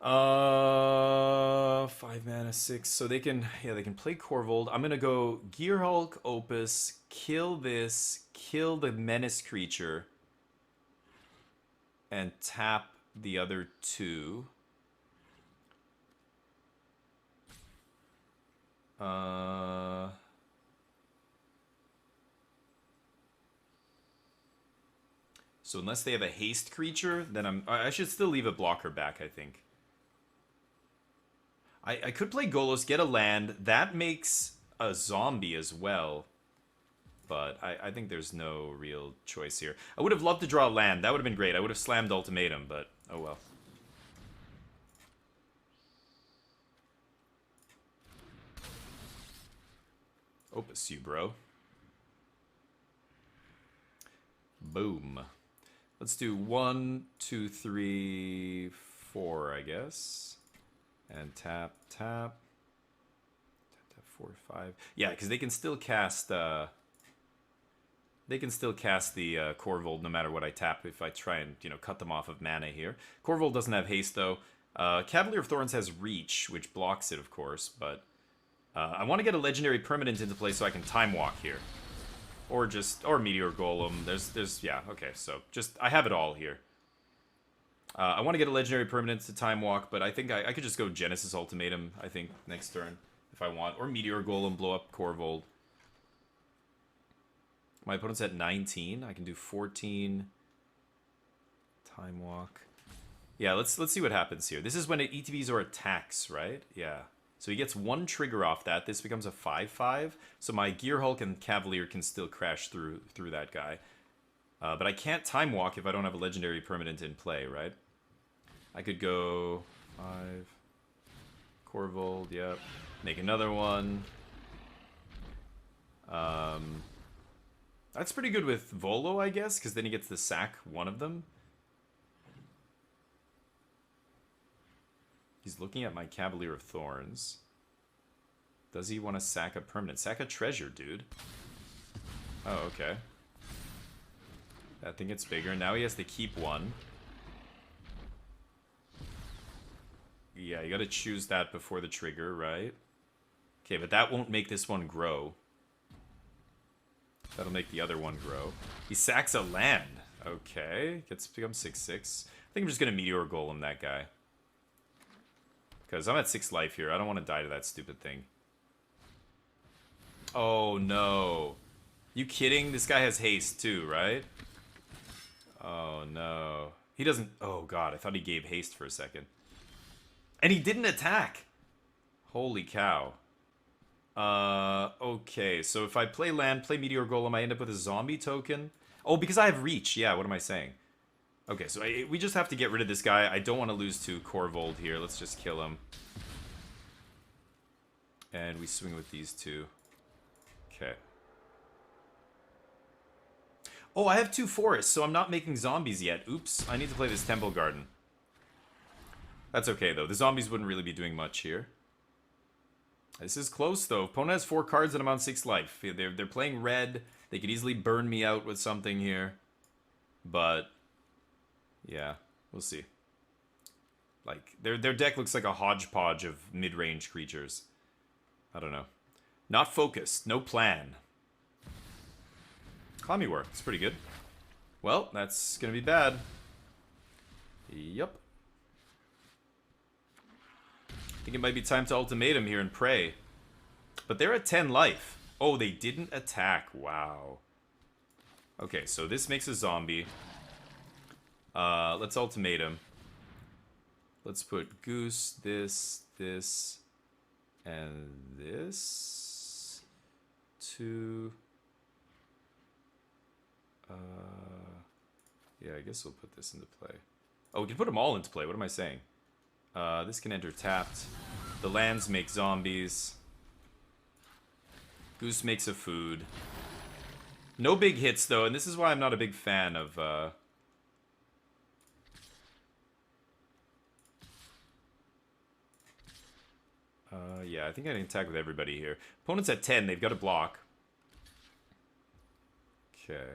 5 mana, 6. So they can, yeah, they can play Corvold. I'm gonna go Gearhulk Opus, kill this, kill the Menace creature, and tap the other 2. So unless they have a haste creature, then I should still leave a blocker back, I think. I could play Golos, get a land. That makes a zombie as well. But I think there's no real choice here. I would have loved to draw a land. That would have been great. I would have slammed Ultimatum, but oh well. Opus you, bro. Boom. Let's do 1, 2, 3, 4, I guess. And tap, tap. Tap, 4, 5. Yeah, because they can still cast... They can still cast the Corvold no matter what I tap if I try and, you know, cut them off of mana here. Corvold doesn't have haste, though. Cavalier of Thorns has Reach, which blocks it, of course, but... I want to get a Legendary Permanent into play so I can Time Walk here. Or Meteor Golem. Yeah, okay, so I have it all here. I want to get a Legendary Permanent to Time Walk, but I think I could just go Genesis Ultimatum, I think, next turn, if I want. Or Meteor Golem, blow up Corvold. My opponent's at 19. I can do 14. Time Walk. Yeah, let's see what happens here. This is when it ETBs or attacks, right? Yeah. So he gets 1 trigger off that. This becomes a 5/5. So my Gearhulk and Cavalier can still crash through that guy. But I can't Time Walk if I don't have a Legendary Permanent in play, right? I could go 5. Corvold, yep. Make another one. That's pretty good with Volo, I guess, because then he gets to sack one of them. He's looking at my Cavalier of Thorns. Does he want to sack a permanent? Sack a treasure, dude. Oh, okay. That thing gets bigger. Now he has to keep one. Yeah, you gotta choose that before the trigger, right? Okay, but that won't make this one grow. That'll make the other one grow. He sacks a land. Okay, becomes 6/6. I think I'm just gonna Meteor Golem that guy. Because I'm at 6 life here. I don't want to die to that stupid thing. Oh, no. You kidding? This guy has haste, too, right? Oh, no. He doesn't... Oh, God. I thought he gave haste for a second. And he didn't attack! Holy cow. Okay. So if I play land, play Meteor Golem, I end up with a zombie token. Oh, because I have reach. Yeah, what am I saying? Okay, so we just have to get rid of this guy. I don't want to lose to Corvold here. Let's just kill him. And we swing with these 2. Okay. Oh, I have 2 forests, so I'm not making zombies yet. Oops, I need to play this Temple Garden. That's okay, though. The zombies wouldn't really be doing much here. This is close, though. Opponent has 4 cards and I'm on 6 life. They're playing red. They could easily burn me out with something here. But... yeah, we'll see. Like, their deck looks like a hodgepodge of mid-range creatures. I don't know. Not focused. No plan. Clammy War. It's pretty good. Well, that's gonna be bad. Yup. I think it might be time to Ultimatum here and pray. But they're at 10 life. Oh, they didn't attack. Wow. Okay, so this makes a zombie. Let's Ultimatum. Let's put Goose, this, and this. 2. Yeah, I guess we'll put this into play. Oh, we can put them all into play. What am I saying? This can enter tapped. The lands make zombies. Goose makes a food. No big hits, though, and this is why I'm not a big fan of... Yeah, I think I can attack with everybody here. Opponent's at 10. They've got a block. Okay.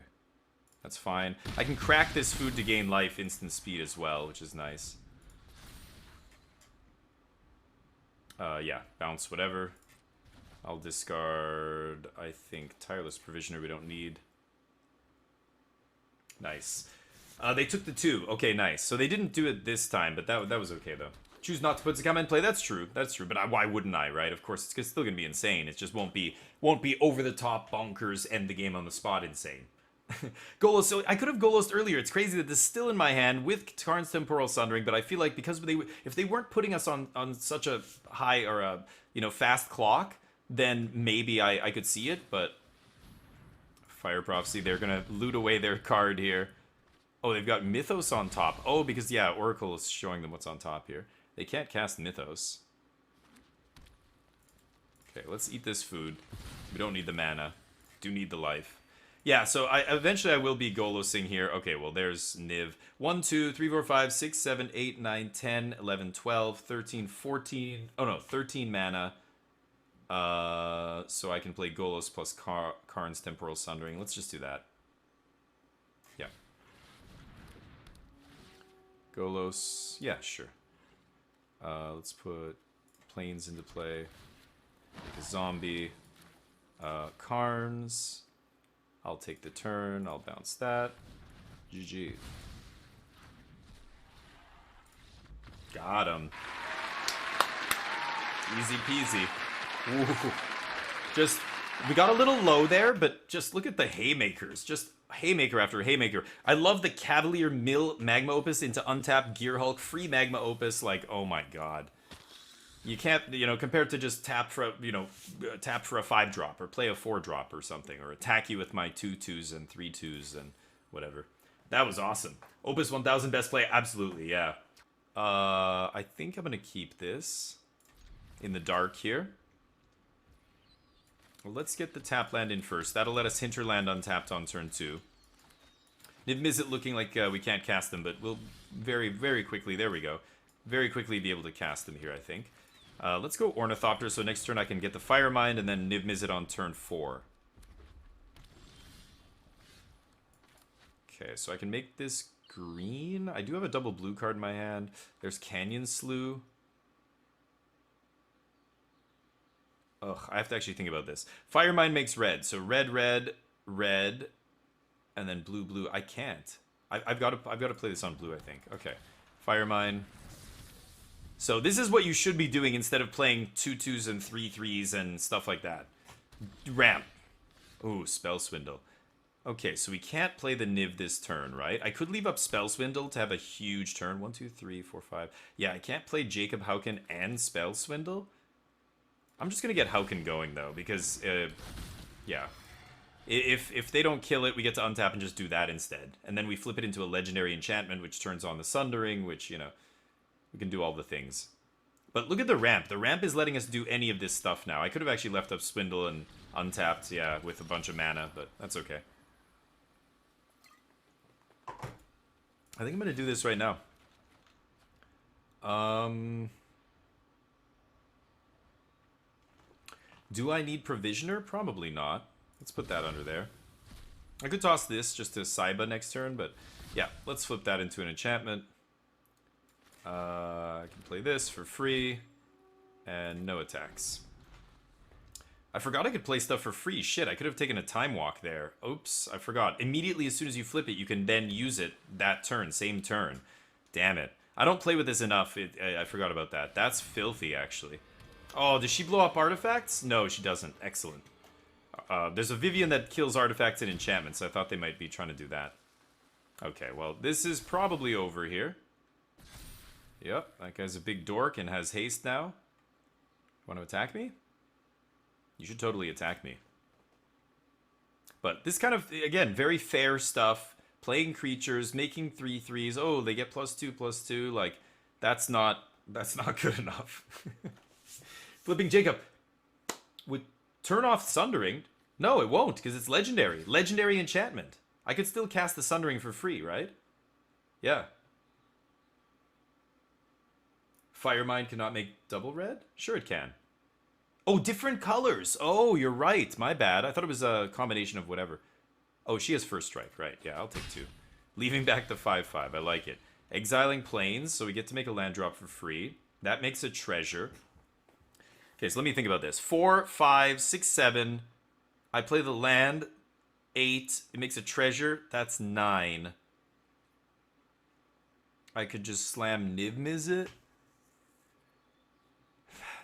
That's fine. I can crack this food to gain life instant speed as well, which is nice. Yeah, bounce whatever. I'll discard, I think, Tireless Provisioner we don't need. Nice. They took the 2. Okay, nice. So they didn't do it this time, but that was okay, though. Choose not to put Zakama in play. That's true. That's true. But why wouldn't I, right? Of course, it's still going to be insane. It just won't be over-the-top bonkers, end the game on the spot insane. Golos, so I could have Golosed earlier. It's crazy that this is still in my hand with Karn's Temporal Sundering, but I feel like because if they weren't putting us on such a high or a fast clock, then maybe I could see it, but Fire Prophecy, they're gonna loot away their card here. Oh, they've got Mythos on top. Oh, because yeah, Oracle is showing them what's on top here. They can't cast Mythos. Okay, let's eat this food. We don't need the mana. Do need the life. Yeah, so eventually I will be Golosing here. Okay, well, there's Niv. 1, 2, 3, 4, 5, 6, 7, 8, 9, 10, 11, 12, 13, 14. Oh, no, 13 mana. So I can play Golos plus Karn's Temporal Sundering. Let's just do that. Yeah. Golos. Yeah, sure. Let's put Plains into play. Make a zombie. Karns. I'll take the turn. I'll bounce that. GG. Got him. Easy peasy. Ooh. Just, we got a little low there, but just look at the haymakers. Just haymaker after haymaker. I love the Cavalier Mill Magma Opus into untapped Gear Hulk. Free Magma Opus. Like, oh my god. You can't, compared to just tap for a 5-drop or play a 4-drop or something, or attack you with my 2/2s and 3/2s and whatever. That was awesome. Opus 1000 best play, absolutely, yeah. I think I'm gonna keep this in the dark here. Well, let's get the tap land in first. That'll let us hinterland untapped on turn 2. Niv Mizzet looking like we can't cast them, but we'll very, very quickly, there we go, very quickly be able to cast them here, I think. Let's go Ornithopter, so next turn I can get the Fire Mind, and then Niv Mizzet on turn 4. Okay, so I can make this green. I do have a double blue card in my hand. There's Canyon Slough. Ugh, I have to actually think about this. Fire Mind makes red, so red, red, red, and then blue, blue. I can't. I've got to play this on blue, I think. Okay, Fire Mind. So this is what you should be doing instead of playing 2/2s and 3/3s and stuff like that. Ramp. Ooh, Spell Swindle. Okay, so we can't play the Niv this turn, right? I could leave up Spell Swindle to have a huge turn. 1, 2, 3, 4, 5. Yeah, I can't play Jacob Hauken and Spell Swindle. I'm just going to get Hauken going, though, because, yeah. If they don't kill it, we get to untap and just do that instead. And then we flip it into a Legendary Enchantment, which turns on the Sundering, which, we can do all the things. But look at the ramp. The ramp is letting us do any of this stuff now. I could have actually left up Swindle and untapped, yeah, with a bunch of mana, but that's okay. I think I'm going to do this right now. Do I need Provisioner? Probably not. Let's put that under there. I could toss this just to Saiba next turn, but yeah, let's flip that into an enchantment. I can play this for free, and no attacks. I forgot I could play stuff for free. Shit, I could have taken a Time Walk there. Oops, I forgot. Immediately as soon as you flip it, you can then use it that turn, same turn. Damn it. I don't play with this enough. I forgot about that. That's filthy, actually. Oh, does she blow up artifacts? No, she doesn't. Excellent. There's a Vivian that kills artifacts and enchantments. I thought they might be trying to do that. Okay, well, this is probably over here. Yep, that guy's a big dork and has haste now. Want to attack me? You should totally attack me. But this kind of, again, very fair stuff. Playing creatures, making 3/3s. Oh, they get +2/+2. Like, that's not good enough. Flipping Jacob would turn off Sundering. No, it won't, because it's legendary. Legendary enchantment. I could still cast the Sundering for free, right? Yeah. Firemind cannot make double red? Sure it can. Oh, different colors. Oh, you're right. My bad. I thought it was a combination of whatever. Oh, she has first strike. Right. Yeah, I'll take 2. Leaving back the 5/5. I like it. Exiling planes, so we get to make a land drop for free. That makes a treasure. Okay, so let me think about this. 4, 5, 6, 7. I play the land. 8. It makes a treasure. That's 9. I could just slam Niv-Miz it.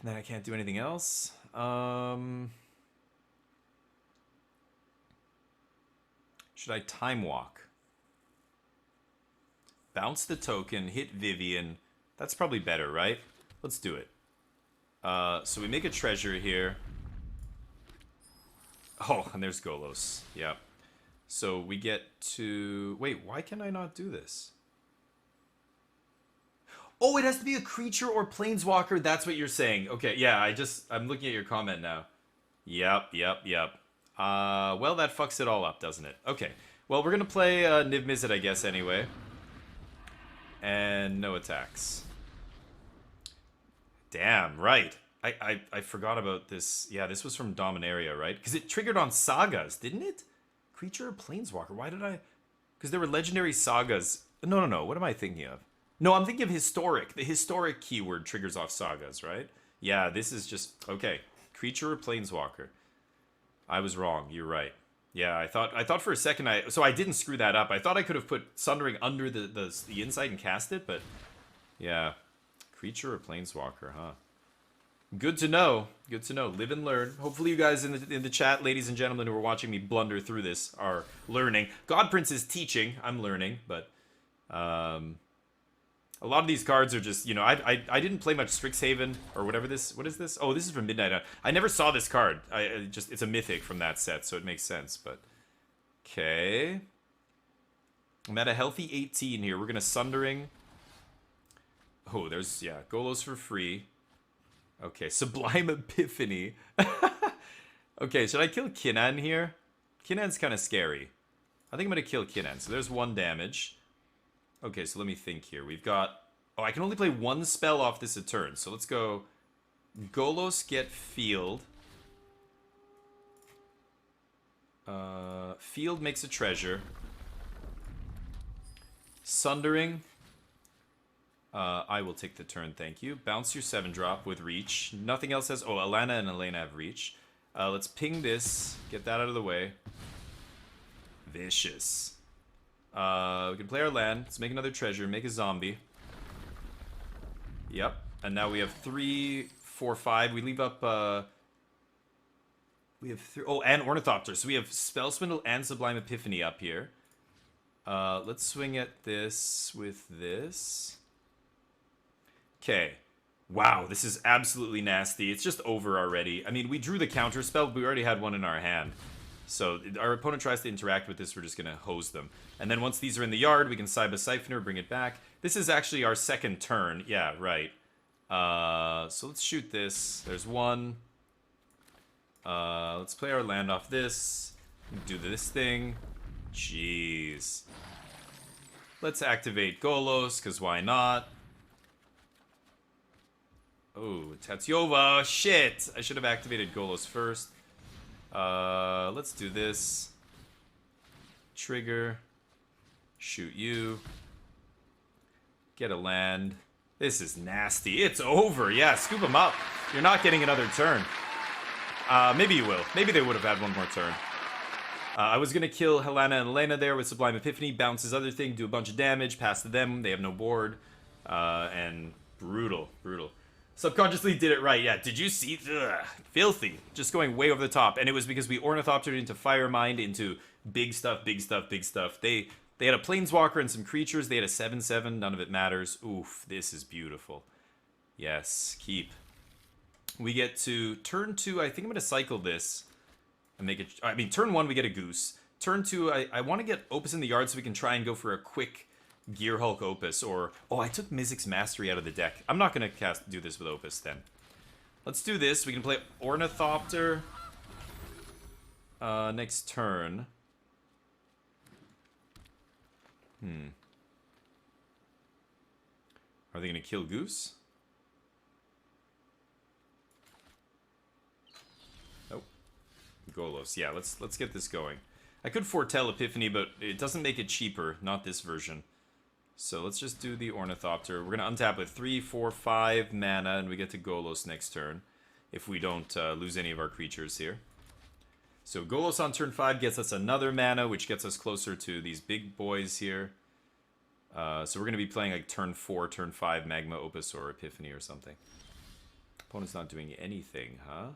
Then I can't do anything else. Should I time walk? Bounce the token, hit Vivian. That's probably better, right? Let's do it. So we make a treasure here. Oh, and there's Golos. Yep. So we get to... Wait, why can I not do this? Oh, it has to be a creature or planeswalker. That's what you're saying. Okay, yeah, I'm looking at your comment now. Yep. Well, that fucks it all up, doesn't it? Okay. Well, we're going to play Niv Mizzet, I guess, anyway. And no attacks. Damn, right. I forgot about this. Yeah, this was from Dominaria, right? Because it triggered on sagas, didn't it? Creature or planeswalker? Why did I... Because there were legendary sagas. No. What am I thinking of? No, I'm thinking of historic. The historic keyword triggers off sagas, right? Yeah, this is just... Okay. Creature or planeswalker. I was wrong. You're right. Yeah, I thought for a second so I didn't screw that up. I thought I could have put Sundering under the insight and cast it, but yeah. Creature or planeswalker, huh? Good to know. Good to know. Live and learn. Hopefully you guys in the chat, ladies and gentlemen who are watching me blunder through this, are learning. God Prince is teaching. I'm learning, but a lot of these cards are just, I didn't play much Strixhaven or whatever this. What is this? Oh, this is from Midnight. I never saw this card. It's a mythic from that set, so it makes sense. But okay, I'm at a healthy 18 here. We're gonna Sundering. Oh, there's Golos for free. Okay, Sublime Epiphany. Okay, should I kill Kinnan here? Kinnan's kind of scary. I think I'm gonna kill Kinnan. So there's 1 damage. Okay, so let me think here. We've got... Oh, I can only play 1 spell off this a turn. So let's go... Golos, get Field. Field makes a treasure. Sundering. I will take the turn, thank you. Bounce your 7-drop with Reach. Nothing else has... Oh, Alana and Elena have Reach. Let's ping this. Get that out of the way. Vicious. We can play our land. Let's make another treasure. Make a zombie. Yep. And now we have 3, 4, 5. We leave up... we have 3... Oh, and Ornithopter. So we have Spell Swindle and Sublime Epiphany up here. Let's swing at this with this. Okay. Wow, this is absolutely nasty. It's just over already. I mean, we drew the counter spell, but we already had one in our hand. So our opponent tries to interact with this, we're just going to hose them. And then once these are in the yard, we can Cyber Siphoner, bring it back. This is actually our 2nd turn. Yeah, right. So let's shoot this. There's 1. Let's play our land off this. Do this thing. Jeez. Let's activate Golos, because why not? Oh, Tatyova. Shit! I should have activated Golos first. Let's do this. Trigger. Shoot you. Get a land. This is nasty. It's over. Yeah, scoop them up. You're not getting another turn. Maybe you will. Maybe they would have had one more turn. I was going to kill Helena and Elena there with Sublime Epiphany, bounce his other thing, do a bunch of damage, pass to them. They have no board. And brutal. Subconsciously did it right. Yeah, did you see? Ugh, filthy. Just going way over the top. And it was because we Ornithoptered into Firemind, into big stuff. They had a Planeswalker and some creatures. They had a 7/7. None of it matters. Oof, this is beautiful. Yes, keep. We get to turn 2. I think I'm going to cycle this. And make it... I mean, turn 1, we get a Goose. Turn 2, I want to get Opus in the yard so we can try and go for a quick... Gear Hulk Opus, or... Oh, I took Mizzix's Mastery out of the deck. I'm not going to do this with Opus, then. Let's do this. We can play Ornithopter. Next turn. Are they going to kill Goose? Golos. Yeah, let's get this going. I could foretell Epiphany, but it doesn't make it cheaper. Not this version. So let's just do the Ornithopter. We're going to untap with 3, 4, 5 mana, and we get to Golos next turn. If we don't lose any of our creatures here. So Golos on turn 5 gets us another mana, which gets us closer to these big boys here. So we're going to be playing like turn 4, turn 5, Magma Opus or Epiphany or something. Opponent's not doing anything, huh?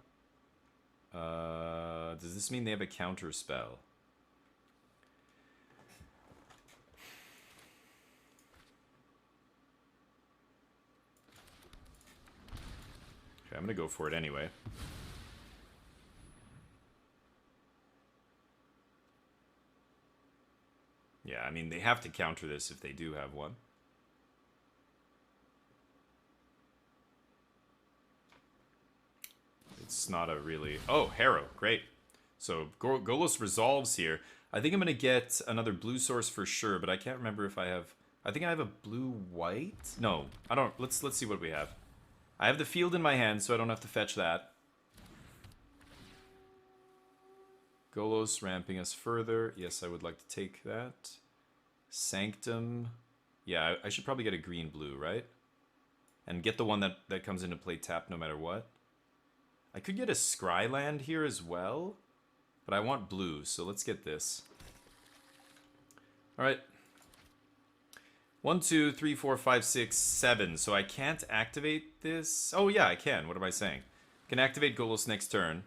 Does this mean they have a counter spell? Okay, I'm going to go for it anyway. Yeah, I mean, they have to counter this if they do have one. It's not a really... Oh, Harrow. Great. So, Golos resolves here. I think I'm going to get another blue source for sure, but I can't remember if I have... I think I have a blue-white? No, I don't... Let's see what we have. I have the field in my hand, so I don't have to fetch that. Golos ramping us further. Yes, I would like to take that. Sanctum. Yeah, I should probably get a green-blue, right? And get the one that comes into play tap no matter what. I could get a Scryland here as well. But I want blue, so let's get this. Alright. 1, 2, 3, 4, 5, 6, 7. So I can't activate this. Oh, yeah, I can. What am I saying? I can activate Golos next turn.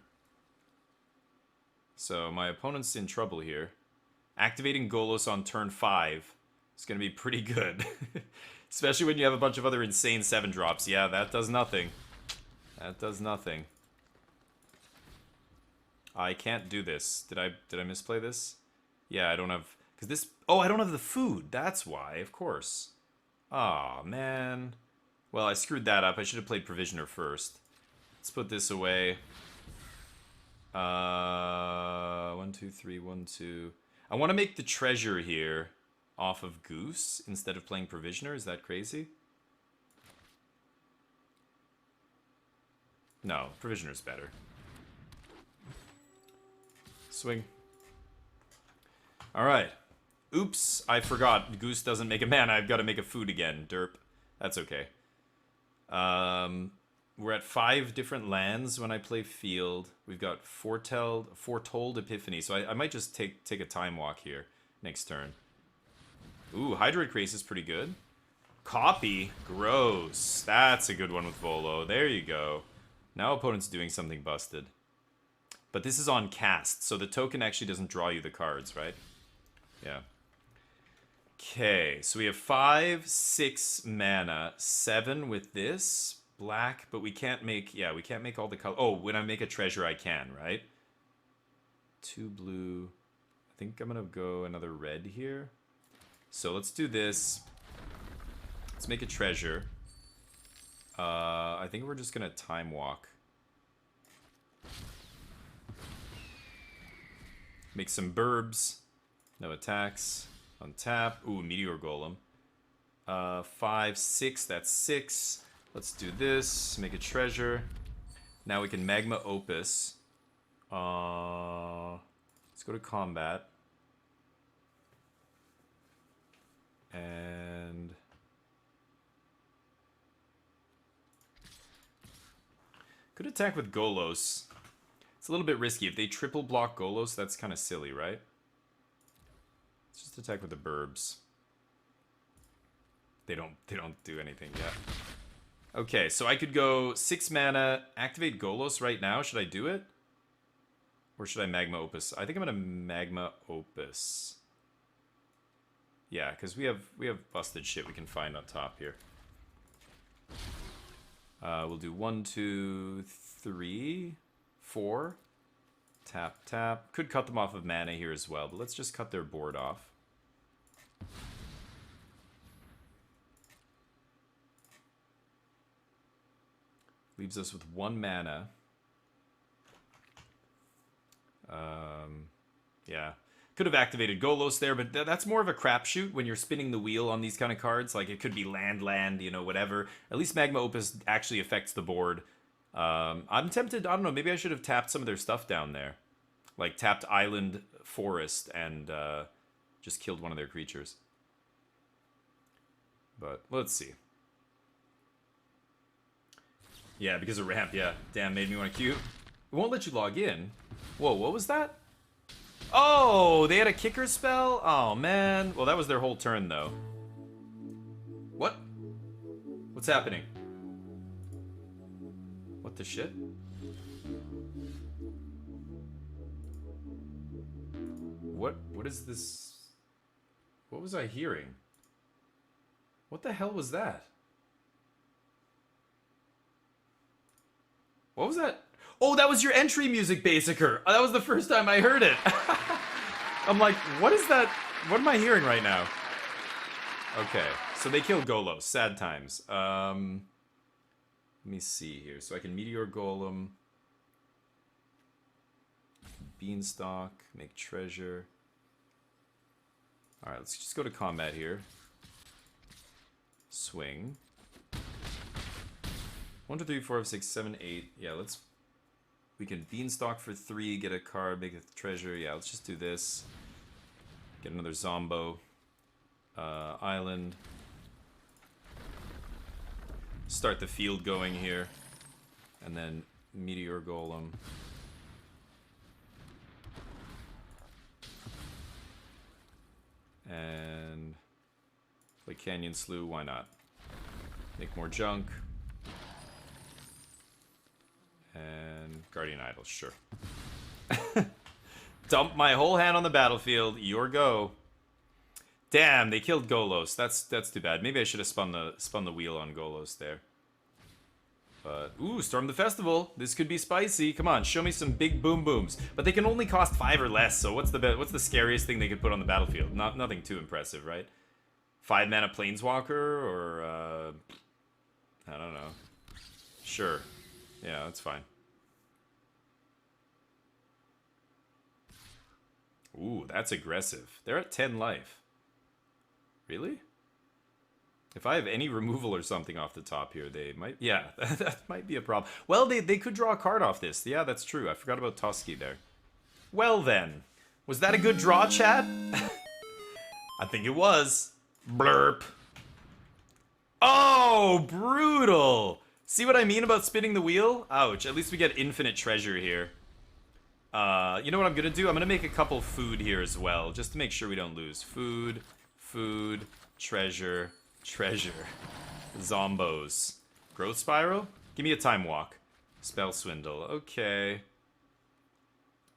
So my opponent's in trouble here. Activating Golos on turn 5 is going to be pretty good. Especially when you have a bunch of other insane 7-drops. Yeah, that does nothing. That does nothing. I can't do this. Did I misplay this? Yeah, I don't have... Because this... Oh, I don't have the food. That's why, of course. Aw, man. Well, I screwed that up. I should have played Provisioner first. Let's put this away. 1, 2, 3, 1, 2. I want to make the treasure here off of Goose instead of playing Provisioner. Is that crazy? No, Provisioner's better. Swing. Alright. Oops, I forgot. Goose doesn't make a mana. I've got to make a food again. Derp. That's okay. We're at 5 different lands when I play field. We've got Foretold Epiphany. So I might just take a time walk here next turn. Ooh, Hydroid Craze is pretty good. Copy. Gross. That's a good one with Volo. There you go. Now opponent's doing something busted. But this is on cast, so the token actually doesn't draw you the cards, right? Yeah. Okay, so we have 5, 6 mana, 7 with this. Black, but we can't make... Yeah, we can't make all the color... Oh, when I make a treasure, I can, right? 2 blue. I think I'm going to go another red here. So let's do this. Let's make a treasure. I think we're just going to time walk. Make some burbs. No attacks. Untap. Ooh, Meteor Golem. 5, 6. That's 6. Let's do this. Make a treasure. Now we can Magma Opus. Let's go to combat. And... could attack with Golos. It's a little bit risky. If they triple block Golos, that's kind of silly, right? Let's just attack with the burbs. They don't do anything yet. Okay, so I could go 6 mana, activate Golos right now. Should I do it? Or should I Magma Opus? I think I'm gonna Magma Opus. Yeah, because we have busted shit we can find on top here. We'll do 1, 2, 3, 4. Tap, tap. Could cut them off of mana here as well, but let's just cut their board off. Leaves us with 1 mana. Yeah. Could have activated Golos there, but that's more of a crapshoot when you're spinning the wheel on these kind of cards. Like, it could be land, you know, whatever. At least Magma Opus actually affects the board. I'm tempted, I don't know, maybe I should have tapped some of their stuff down there. Like, tapped island forest and just killed one of their creatures. But, let's see. Yeah, because of ramp, yeah. Damn, made me want to queue. It won't let you log in. Whoa, what was that? Oh, they had a kicker spell? Oh, man. Well, that was their whole turn, though. What? What's happening? What the shit? What is this? What was I hearing? What the hell was that? What was that? Oh, that was your entry music, Basicer. That was the first time I heard it. I'm like, what is that? What am I hearing right now? Okay, so they killed Golos. Sad times. Let me see here. So I can Meteor Golem, Beanstalk, make treasure. All right, let's just go to combat here. Swing. 1, 2, 3, 4, 5, 6, 7, 8. Yeah, let's... We can Beanstalk for 3, get a card, make a treasure. Yeah, let's just do this. Get another Zombo. Island. Start the field going here. And then Meteor Golem. And... play Canyon Slough, why not? Make more junk. And Guardian Idol, sure. Dump my whole hand on the battlefield. Your go. Damn, they killed Golos. That's too bad. Maybe I should have spun the wheel on Golos there. But ooh, Storm the Festival. This could be spicy. Come on, show me some big boom booms. But they can only cost 5 or less. So what's the scariest thing they could put on the battlefield? Nothing too impressive, right? 5 mana Planeswalker or I don't know. Sure. Yeah, that's fine. Ooh, that's aggressive. They're at 10 life. Really? If I have any removal or something off the top here, they might... Yeah, that might be a problem. Well, they could draw a card off this. Yeah, that's true. I forgot about Toski there. Well then. Was that a good draw, chat? I think it was. Blurp. Oh, brutal. See what I mean about spinning the wheel? Ouch. At least we get infinite treasure here. You know what I'm going to do? I'm going to make a couple food here as well, just to make sure we don't lose. Food, food, treasure, treasure. Zombos. Growth Spiral? Give me a Time Walk. Spell Swindle. Okay.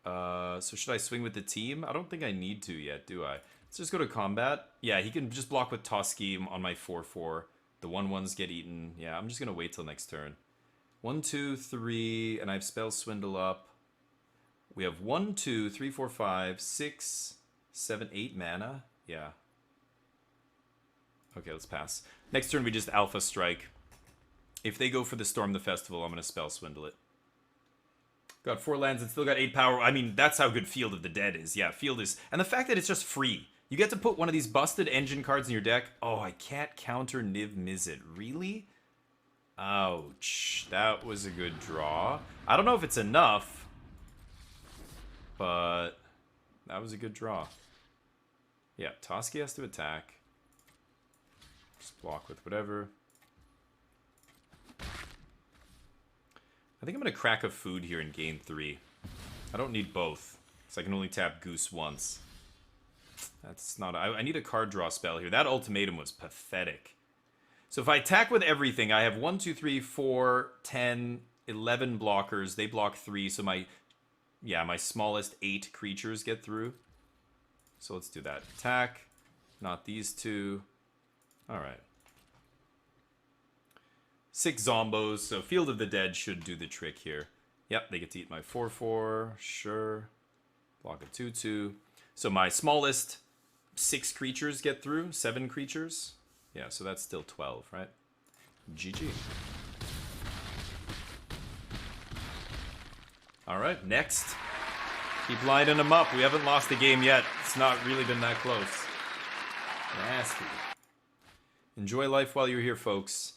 So should I swing with the team? I don't think I need to yet, do I? Let's just go to combat. Yeah, he can just block with Toski on my 4/4. The 1/1s get eaten. Yeah, I'm just going to wait till next turn. 1, 2, 3, and I have Spell Swindle up. We have 1, 2, 3, 4, 5, 6, 7, 8 mana. Yeah. Okay, let's pass. Next turn we just Alpha Strike. If they go for the Storm the Festival, I'm going to Spell Swindle it. Got 4 lands and still got 8 power. I mean, that's how good Field of the Dead is. Yeah, Field is... And the fact that it's just free. You get to put one of these busted engine cards in your deck. Oh, I can't counter Niv Mizzet. Really? Ouch. That was a good draw. I don't know if it's enough. But that was a good draw. Yeah, Toski has to attack. Just block with whatever. I think I'm going to crack a food here and gain 3. I don't need both. So I can only tap Goose once. That's not... I need a card draw spell here. That ultimatum was pathetic. So if I attack with everything, I have 1, 2, 3, 4, 10, 11 blockers. They block 3, so my... Yeah, my smallest 8 creatures get through. So let's do that. Attack. Not these 2. Alright. 6 Zombos, so Field of the Dead should do the trick here. Yep, they get to eat my 4/4. Sure. Block a 2/2. So my smallest 6 creatures get through. 7 creatures. Yeah, so that's still 12, right? GG. Alright, next. Keep lining them up. We haven't lost a game yet. It's not really been that close. Nasty. Enjoy life while you're here, folks.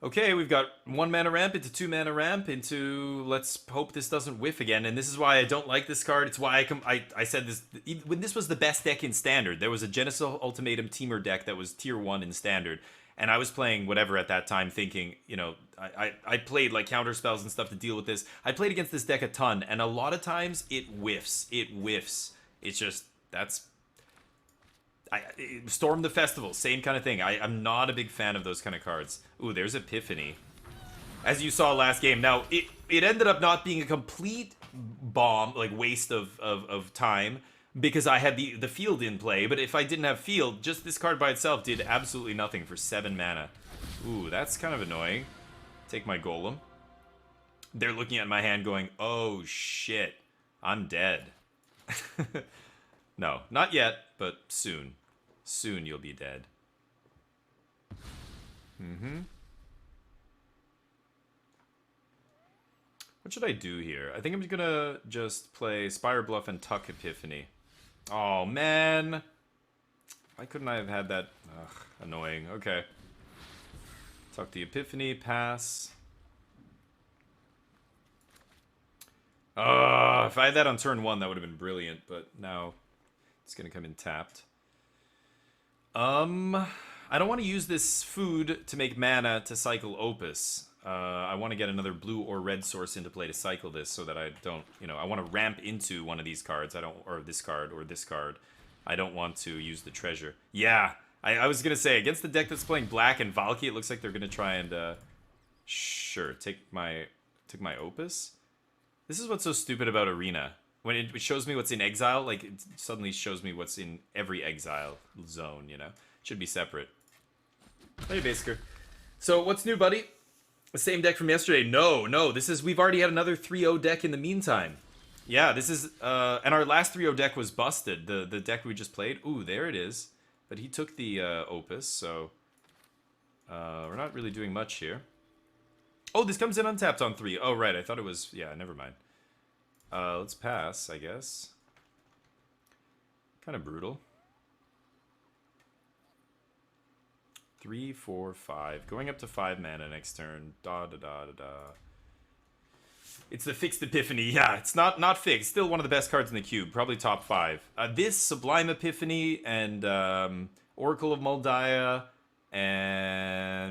Okay, we've got 1 mana ramp into 2 mana ramp into let's hope this doesn't whiff again. And this is why I don't like this card. It's why I said this when this was the best deck in Standard. There was a Genesis Ultimatum Teamer deck that was tier 1 in Standard. And I was playing whatever at that time thinking, you know, I played like counter spells and stuff to deal with this. I played against this deck a ton, and a lot of times it whiffs. It whiffs. It's just, that's... Storm the Festival, same kind of thing. I'm not a big fan of those kind of cards. Ooh, there's Epiphany. As you saw last game. Now, it ended up not being a complete bomb, like waste of time, because I had the field in play. But if I didn't have field, just this card by itself did absolutely nothing for 7 mana. Ooh, that's kind of annoying. Take my Golem. They're looking at my hand going, oh shit, I'm dead. No, not yet, but soon. Soon you'll be dead. What should I do here? I think I'm gonna just play Spire Bluff and Tuck Epiphany. Oh, man. Why couldn't I have had that? Ugh, annoying. Okay. Tuck the Epiphany, pass. If I had that on turn 1, that would have been brilliant, but now it's gonna come in tapped. I don't want to use this food to make mana to cycle Opus. I want to get another blue or red source into play to cycle this so that I don't, you know, I want to ramp into one of these cards. Or this card or this card. I don't want to use the treasure. Yeah, I was going to say, against the deck that's playing black and Valky, it looks like they're going to try and, sure, take my Opus. This is what's so stupid about Arena. When it shows me what's in exile, like, it suddenly shows me what's in every exile zone, you know? Should be separate. Hey, Basker. So, what's new, buddy? The same deck from yesterday? No, this is... We've already had another 3-0 deck in the meantime. Yeah, this is... and our last 3-0 deck was busted. The deck we just played. Ooh, there it is. But he took the Opus, so... we're not really doing much here. Oh, this comes in untapped on 3. Oh, right, I thought it was... Yeah, never mind. Let's pass, I guess. Kind of brutal. 3, 4, 5. Going up to 5 mana next turn. It's the fixed Epiphany. Yeah, it's not fixed. Still one of the best cards in the cube. Probably top 5. This, Sublime Epiphany, and Oracle of Moldiah, and...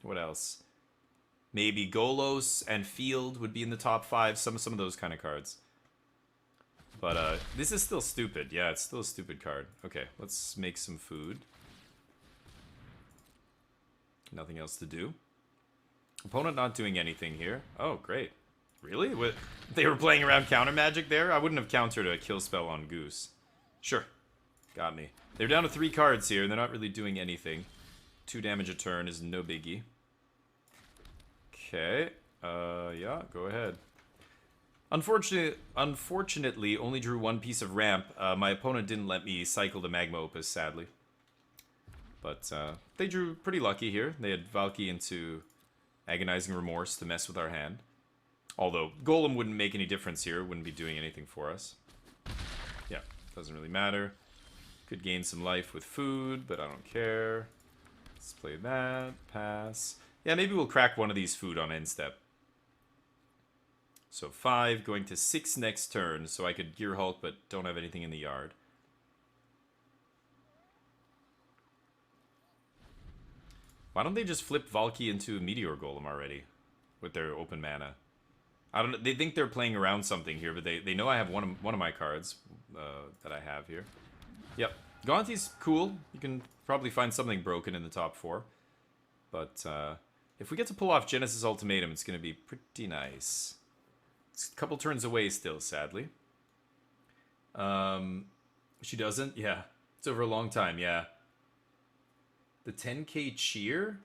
what else? Maybe Golos and Field would be in the top 5. Some of those kind of cards. But this is still stupid. Yeah, it's still a stupid card. Okay, let's make some food. Nothing else to do. Opponent not doing anything here. Oh, great. Really? What? They were playing around counter magic there? I wouldn't have countered a kill spell on Goose. Sure. Got me. They're down to 3 cards here, and they're not really doing anything. 2 damage a turn is no biggie. Okay, yeah, go ahead. Unfortunately, only drew 1 piece of ramp. My opponent didn't let me cycle the Magma Opus, sadly. But they drew pretty lucky here. They had Valky into Agonizing Remorse to mess with our hand. Although, Golem wouldn't make any difference here, wouldn't be doing anything for us. Yeah, doesn't really matter. Could gain some life with food, but I don't care. Let's play that, pass. Yeah, maybe we'll crack one of these food on end step. So 5, going to 6 next turn, so I could Gear Hulk, but don't have anything in the yard. Why don't they just flip Valky into Meteor Golem already with their open mana? I don't know. They think they're playing around something here, but they know I have one of my cards that I have here. Yep, Gonti's cool. You can probably find something broken in the top 4, but. If we get to pull off Genesis Ultimatum, it's going to be pretty nice. It's a couple turns away still, sadly. She doesn't? Yeah. It's over a long time, yeah. The 10k cheer?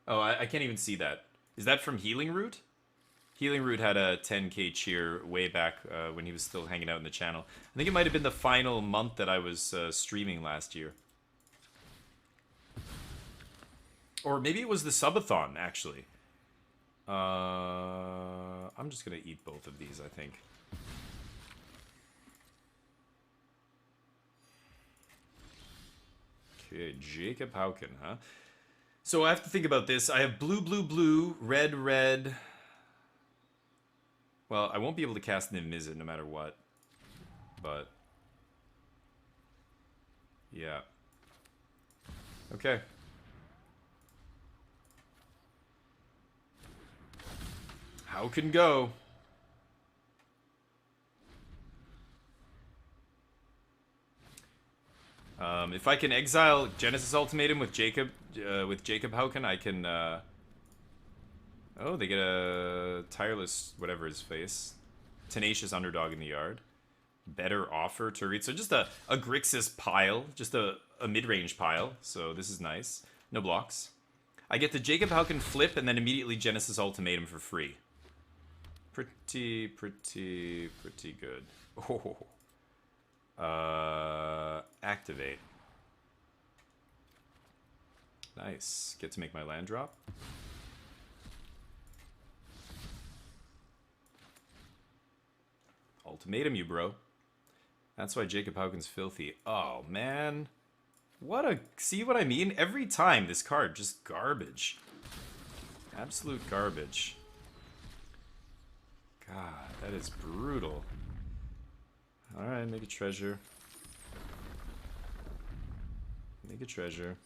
Oh, I can't even see that. Is that from Healing Root? Healing Root had a 10k cheer way back when he was still hanging out in the channel. I think it might have been the final month that I was streaming last year. Or maybe it was the subathon, actually. I'm just going to eat both of these, I think. Okay, Jacob Hauken, huh? So I have to think about this. I have blue, blue, blue, red, red. Well, I won't be able to cast Niv-Mizzet no matter what. But yeah. Okay. How can go? If I can exile Genesis Ultimatum with Jacob Hauken, I can. Oh, they get a tireless whatever his face, tenacious underdog in the yard. Better offer to read. So just a Grixis pile, just a mid-range pile. So this is nice. No blocks. I get the Jacob Hauken flip and then immediately Genesis Ultimatum for free. Pretty good. Oh. Activate. Nice. Get to make my land drop. Ultimatum you, bro. That's why Jacob Hauken's filthy. Oh, man. What a... See what I mean? Every time, this card, just garbage. Absolute garbage. God, that is brutal. Alright, make a treasure. Make a treasure.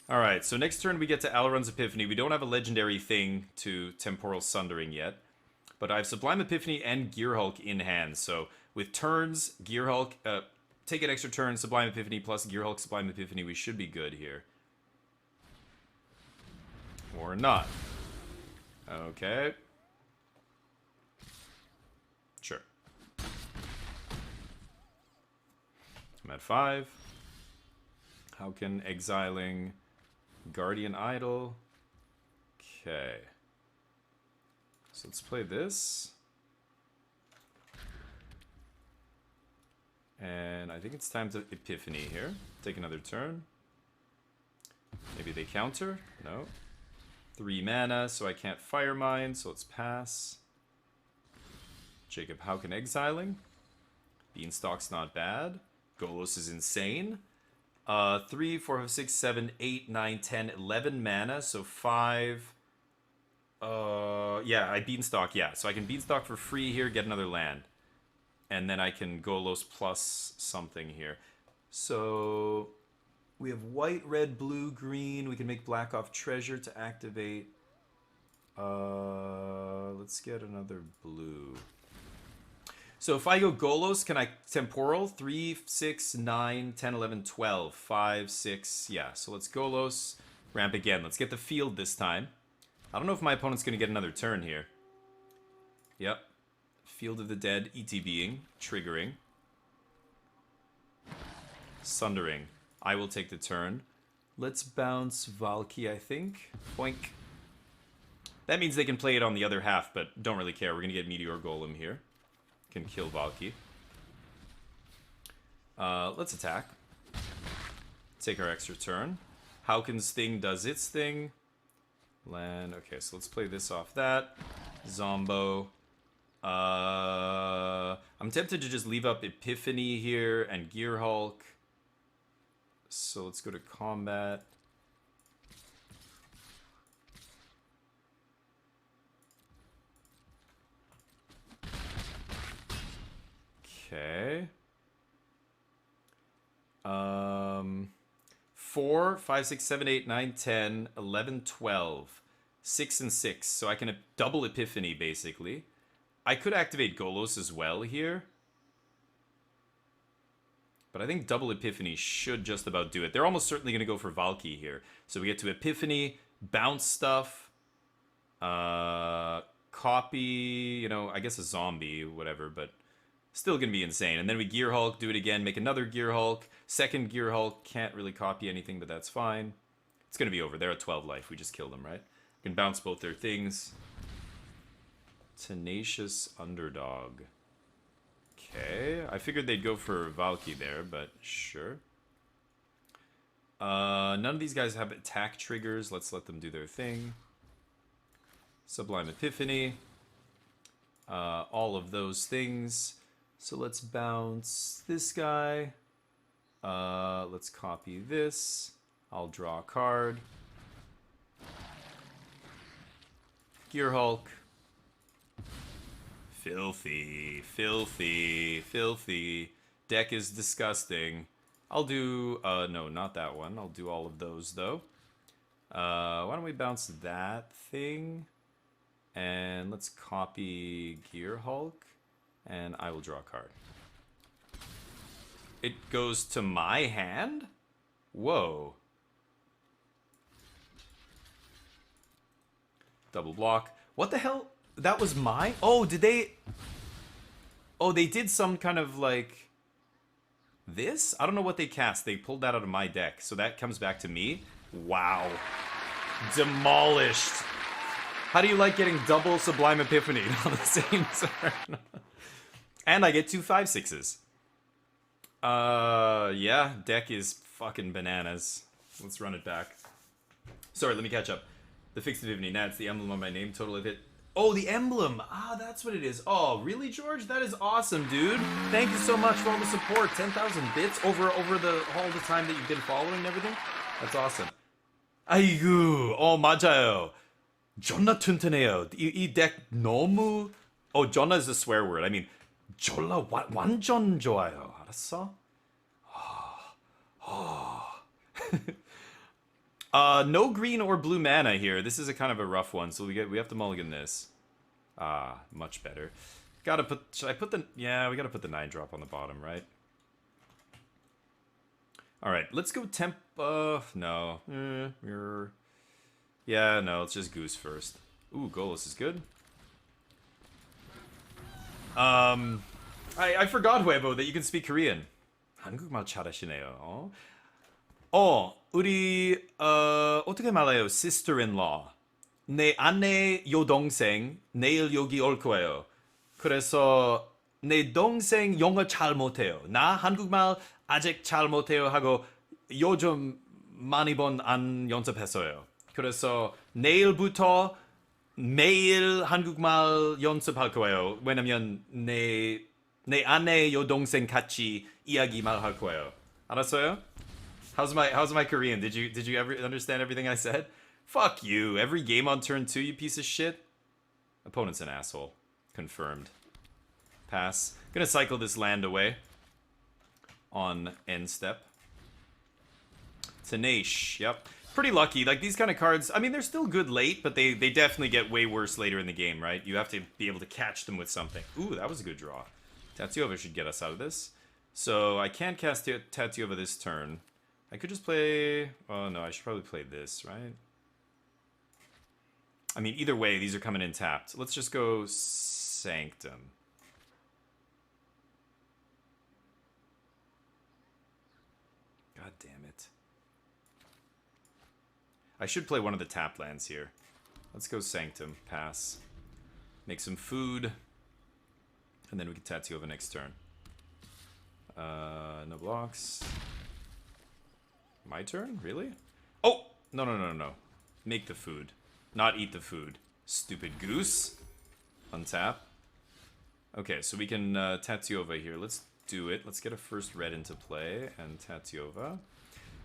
Alright, so next turn we get to Alrund's Epiphany. We don't have a legendary thing to Temporal Sundering yet. But I have Sublime Epiphany and Gearhulk in hand. So with turns, Gearhulk, take an extra turn, Sublime Epiphany plus Gearhulk, Sublime Epiphany, we should be good here. Or not. Okay. Sure. I'm at 5. Hauken exiling Guardian Idol. Okay. So let's play this. And I think it's time to Epiphany here. Take another turn. Maybe they counter? No. 3 mana, so I can't Fire Mine, so let's pass. Jacob Hauken exiling. Beanstalk's not bad. Golos is insane. 3, 4, 5, 6, 7, 8, 9, 10, 11 mana, so 5. Yeah, I Beanstalk, yeah. So I can Beanstalk for free here, get another land. And then I can Golos plus something here. So we have white, red, blue, green. We can make black off treasure to activate. Let's get another blue. So if I go Golos, can I Temporal? 3, 6, 9, 10, 11, 12. 5, 6, yeah. So let's Golos, ramp again. Let's get the field this time. I don't know if my opponent's going to get another turn here. Yep. Field of the Dead, ETBing, triggering. Sundering. I will take the turn. Let's bounce Valky, I think. Boink. That means they can play it on the other half, but don't really care. We're going to get Meteor Golem here. Can kill Valky. Let's attack. Take our extra turn. Hauken's thing does its thing. Land. Okay, so let's play this off that. Zombo. I'm tempted to just leave up Epiphany here and Gearhulk. So let's go to combat. Okay. 4, 5, 6, 7, 8, 9, 10, 11, 12. 6 and 6. So I can double Epiphany, basically. I could activate Golos as well here. But I think double Epiphany should just about do it. They're almost certainly going to go for Valky here. So we get to Epiphany, bounce stuff, copy, you know, I guess a zombie, whatever, but still going to be insane. And then we Gearhulk, do it again, make another Gearhulk. Second Gearhulk, can't really copy anything, but that's fine. It's going to be over. They're at 12 life. We just killed them, right? We can bounce both their things. Tenacious Underdog. Okay. I figured they'd go for Valky there, but sure. None of these guys have attack triggers. Let's let them do their thing. Sublime Epiphany. All of those things. So let's bounce this guy. Let's copy this. I'll draw a card. Gear Hulk. Filthy, filthy, filthy. Deck is disgusting. I'll do, no, not that one. I'll do all of those, though. Why don't we bounce that thing? And let's copy Gear Hulk. And I will draw a card. It goes to my hand? Whoa. Double block. What the hell? That was mine? Oh, did they... Oh, they did some kind of, like... This? I don't know what they cast. They pulled that out of my deck. So that comes back to me. Wow. Demolished. How do you like getting double Sublime Epiphany on the same turn? And I get 2 5/6s. Yeah, deck is fucking bananas. Let's run it back. Sorry, let me catch up. The fixed Epiphany, that's the emblem on my name, total of it. Oh, the emblem! Ah, that's what it is. Oh, really, George? That is awesome, dude. Thank you so much for all the support. 10,000 bits over all the time that you've been following and everything. That's awesome. 아이고, 맞아요. 존나 튼튼해요. 이 deck 너무... Oh, 존나 is a swear word. I mean, 졸라 완전 좋아요. 알았어? No green or blue mana here. This is a kind of a rough one, so we have to mulligan this. Much better. Gotta put... Should I put the... Yeah, we gotta put the 9-drop on the bottom, right? Alright, let's go temp... no. Yeah, no, let's just Goose first. Ooh, Golos is good. I forgot, Huevo, that you can speak Korean. 한국말 잘하시네요. 우리 어떻게 말해요? Sister-in-law. 내 아내 여동생 내일 여기 올 거예요. 그래서 내 동생 영어 잘 못해요. 나 한국말 아직 잘 못해요 하고 요즘 많이 안 연습했어요. 그래서 내일부터 매일 한국말 연습할 거예요. 왜냐면 내 아내 여동생 같이 이야기만 할 거예요. 알았어요? How's my Korean? Did you ever understand everything I said? Fuck you. Every game on turn 2, you piece of shit. Opponent's an asshole. Confirmed. Pass. Gonna cycle this land away. On end step. Tenacious. Yep. Pretty lucky. Like, these kind of cards, I mean, they're still good late, but they definitely get way worse later in the game, right? You have to be able to catch them with something. Ooh, that was a good draw. Tatyova should get us out of this. So, I can't cast Tatyova this turn. I could just play... Oh, no, I should probably play this, right? I mean, either way, these are coming in tapped. Let's just go Sanctum. God damn it. I should play one of the tap lands here. Let's go Sanctum. Pass. Make some food. And then we can Tatyova next turn. No blocks. My turn? Really? Oh! No. Make the food. Not eat the food. Stupid goose. Untap. Okay, so we can Tatyova here. Let's do it. Let's get a first red into play and Tatyova.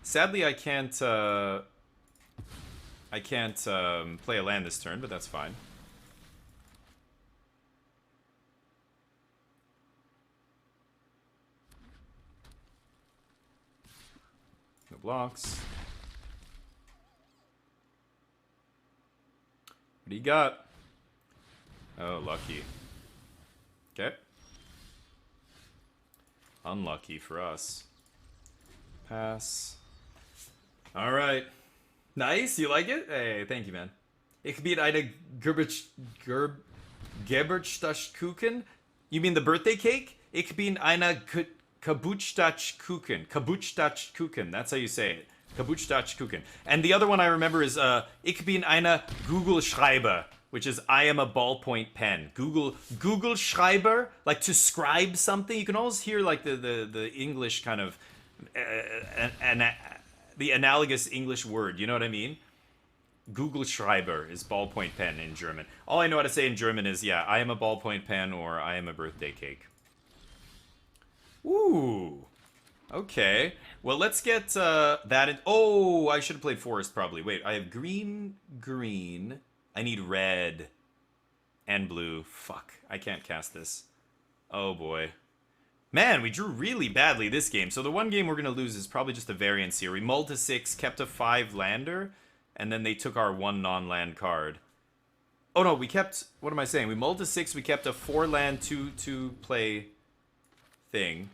Sadly, I can't play a land this turn, but that's fine. No blocks. What do you got? Oh, lucky. Okay. Unlucky for us. Pass. Alright. Nice, you like it? Hey, thank you, man. Ich bin eine Geburtstagskuchen? You mean the birthday cake? Ich bin eine Geburtstagskuchen. Geburtstagskuchen, that's how you say it. Geburtstagskuchen. And the other one I remember is Ich bin eine Google-Schreiber, which is I am a ballpoint pen. Google Schreiber, like to scribe something. You can always hear like the English kind of the analogous English word. You know what I mean? Google Schreiber is ballpoint pen in German. All I know how to say in German is, yeah, I am a ballpoint pen or I am a birthday cake. Ooh. Okay. Well, let's get that in. Oh, I should have played forest probably. Wait, I have green. I need red and blue. Fuck, I can't cast this. Oh boy. Man, we drew really badly this game. So the one game we're going to lose is probably just a variance here. We mulled to 6, kept a 5 lander, and then they took our 1 non-land card. Oh no, we kept... What am I saying? We mulled to 6, we kept a 4 land, 2 play thing.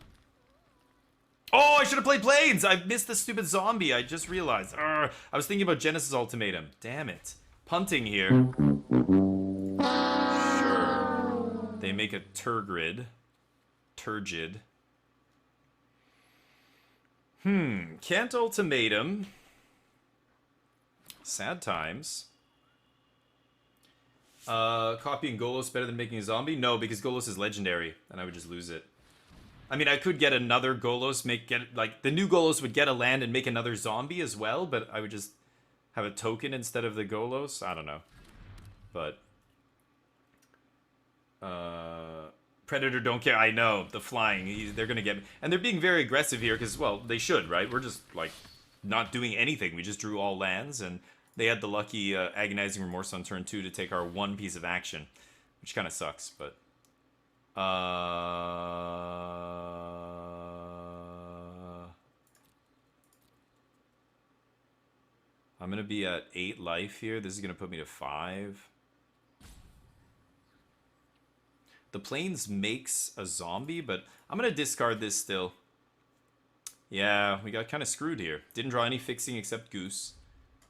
Oh, I should have played Plains! I missed the stupid zombie, I just realized. Arrgh. I was thinking about Genesis Ultimatum. Damn it. Punting here. Sure. They make a Turgid. Can't ultimatum. Sad times. Copying Golos better than making a zombie? No, because Golos is legendary, and I would just lose it. I mean, I could get another Golos, like, the new Golos would get a land and make another zombie as well, but I would just have a token instead of the Golos? I don't know. But, Predator don't care. I know, the flying, they're gonna get me. And they're being very aggressive here, because, well, they should, right? We're just, like, not doing anything. We just drew all lands, and they had the lucky Agonizing Remorse on turn 2 to take our 1 piece of action, which kind of sucks, but... I'm gonna be at 8 life here. This is gonna put me to 5. The Plains makes a zombie, but I'm gonna discard this still. Yeah, we got kind of screwed here. Didn't draw any fixing except Goose.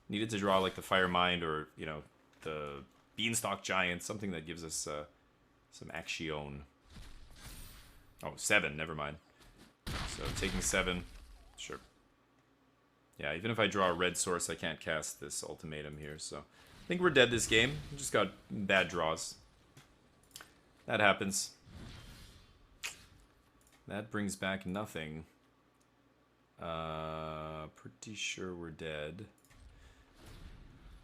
Needed to draw like the Fire Mind or, you know, the Beanstalk Giant, something that gives us some action. Oh, 7, never mind. So taking 7, sure. Yeah, even if I draw a red source, I can't cast this ultimatum here, so I think we're dead this game. We just got bad draws. That happens. That brings back nothing. Pretty sure we're dead.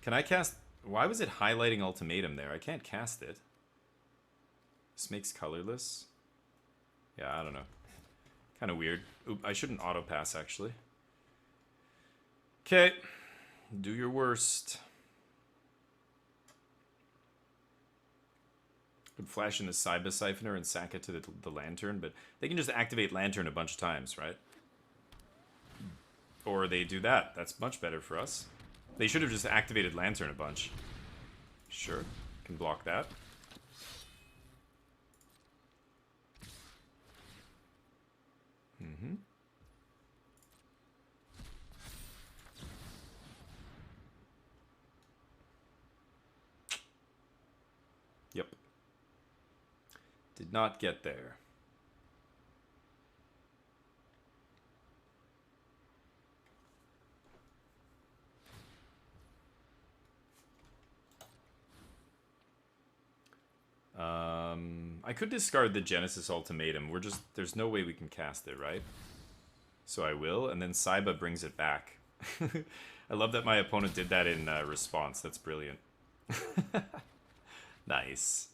Can I cast... Why was it highlighting ultimatum there? I can't cast it. This makes colorless. Yeah, I don't know. Kind of weird. Oop, I shouldn't auto pass actually. Okay. Do your worst. Could flash in the Saiba Siphoner and sack it to the Lantern, but they can just activate Lantern a bunch of times, right? Or they do that. That's much better for us. They should have just activated Lantern a bunch. Sure. Can block that. Mm-hmm. Yep. Did not get there. I could discard the Genesis Ultimatum. There's no way we can cast it, right? So I will, and then Saiba brings it back. I love that my opponent did that in response. That's brilliant. Nice.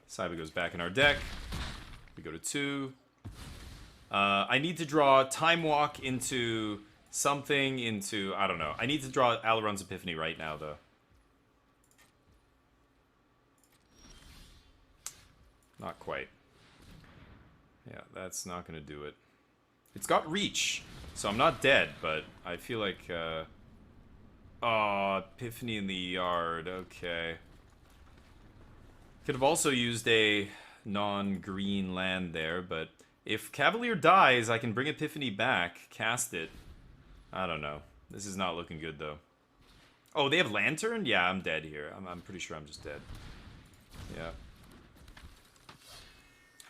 Saiba goes back in our deck. We go to 2. I need to draw Time Walk into something, I don't know. I need to draw Alaron's Epiphany right now, though. Not quite. Yeah, that's not going to do it. It's got reach, so I'm not dead, but I feel like... Oh, Epiphany in the yard, okay. Could have also used a non-green land there, but... If Cavalier dies, I can bring Epiphany back, cast it. I don't know. This is not looking good, though. Oh, they have Lantern? Yeah, I'm dead here. I'm pretty sure I'm just dead. Yeah.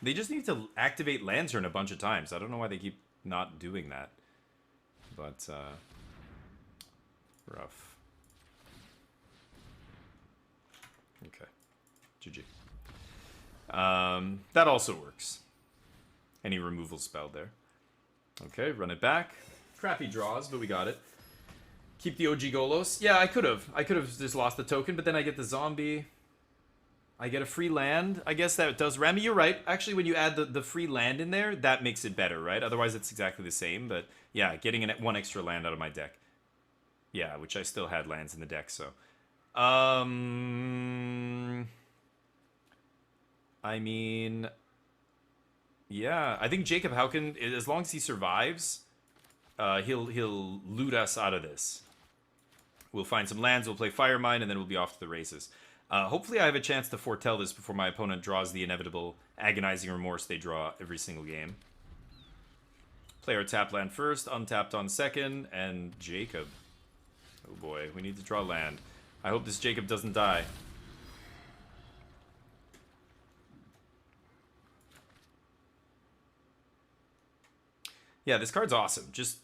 They just need to activate Lantern a bunch of times. I don't know why they keep not doing that. But, rough. Okay. GG. That also works. Any removal spell there. Okay, run it back. Crappy draws, but we got it. Keep the OG Golos. Yeah, I could have. I could have just lost the token, but then I get the zombie. I get a free land. I guess that does... Rami, you're right. Actually, when you add the free land in there, that makes it better, right? Otherwise, it's exactly the same. But yeah, getting one extra land out of my deck. Yeah, which I still had lands in the deck, so... I mean... Yeah, I think Jacob Hauken, as long as he survives, he'll loot us out of this. We'll find some lands, we'll play Fire Mine, and then we'll be off to the races. Hopefully I have a chance to foretell this before my opponent draws the inevitable agonizing remorse they draw every single game. Player tap land first, untapped on second, and Jacob. Oh boy, we need to draw land. I hope this Jacob doesn't die. Yeah, this card's awesome. Just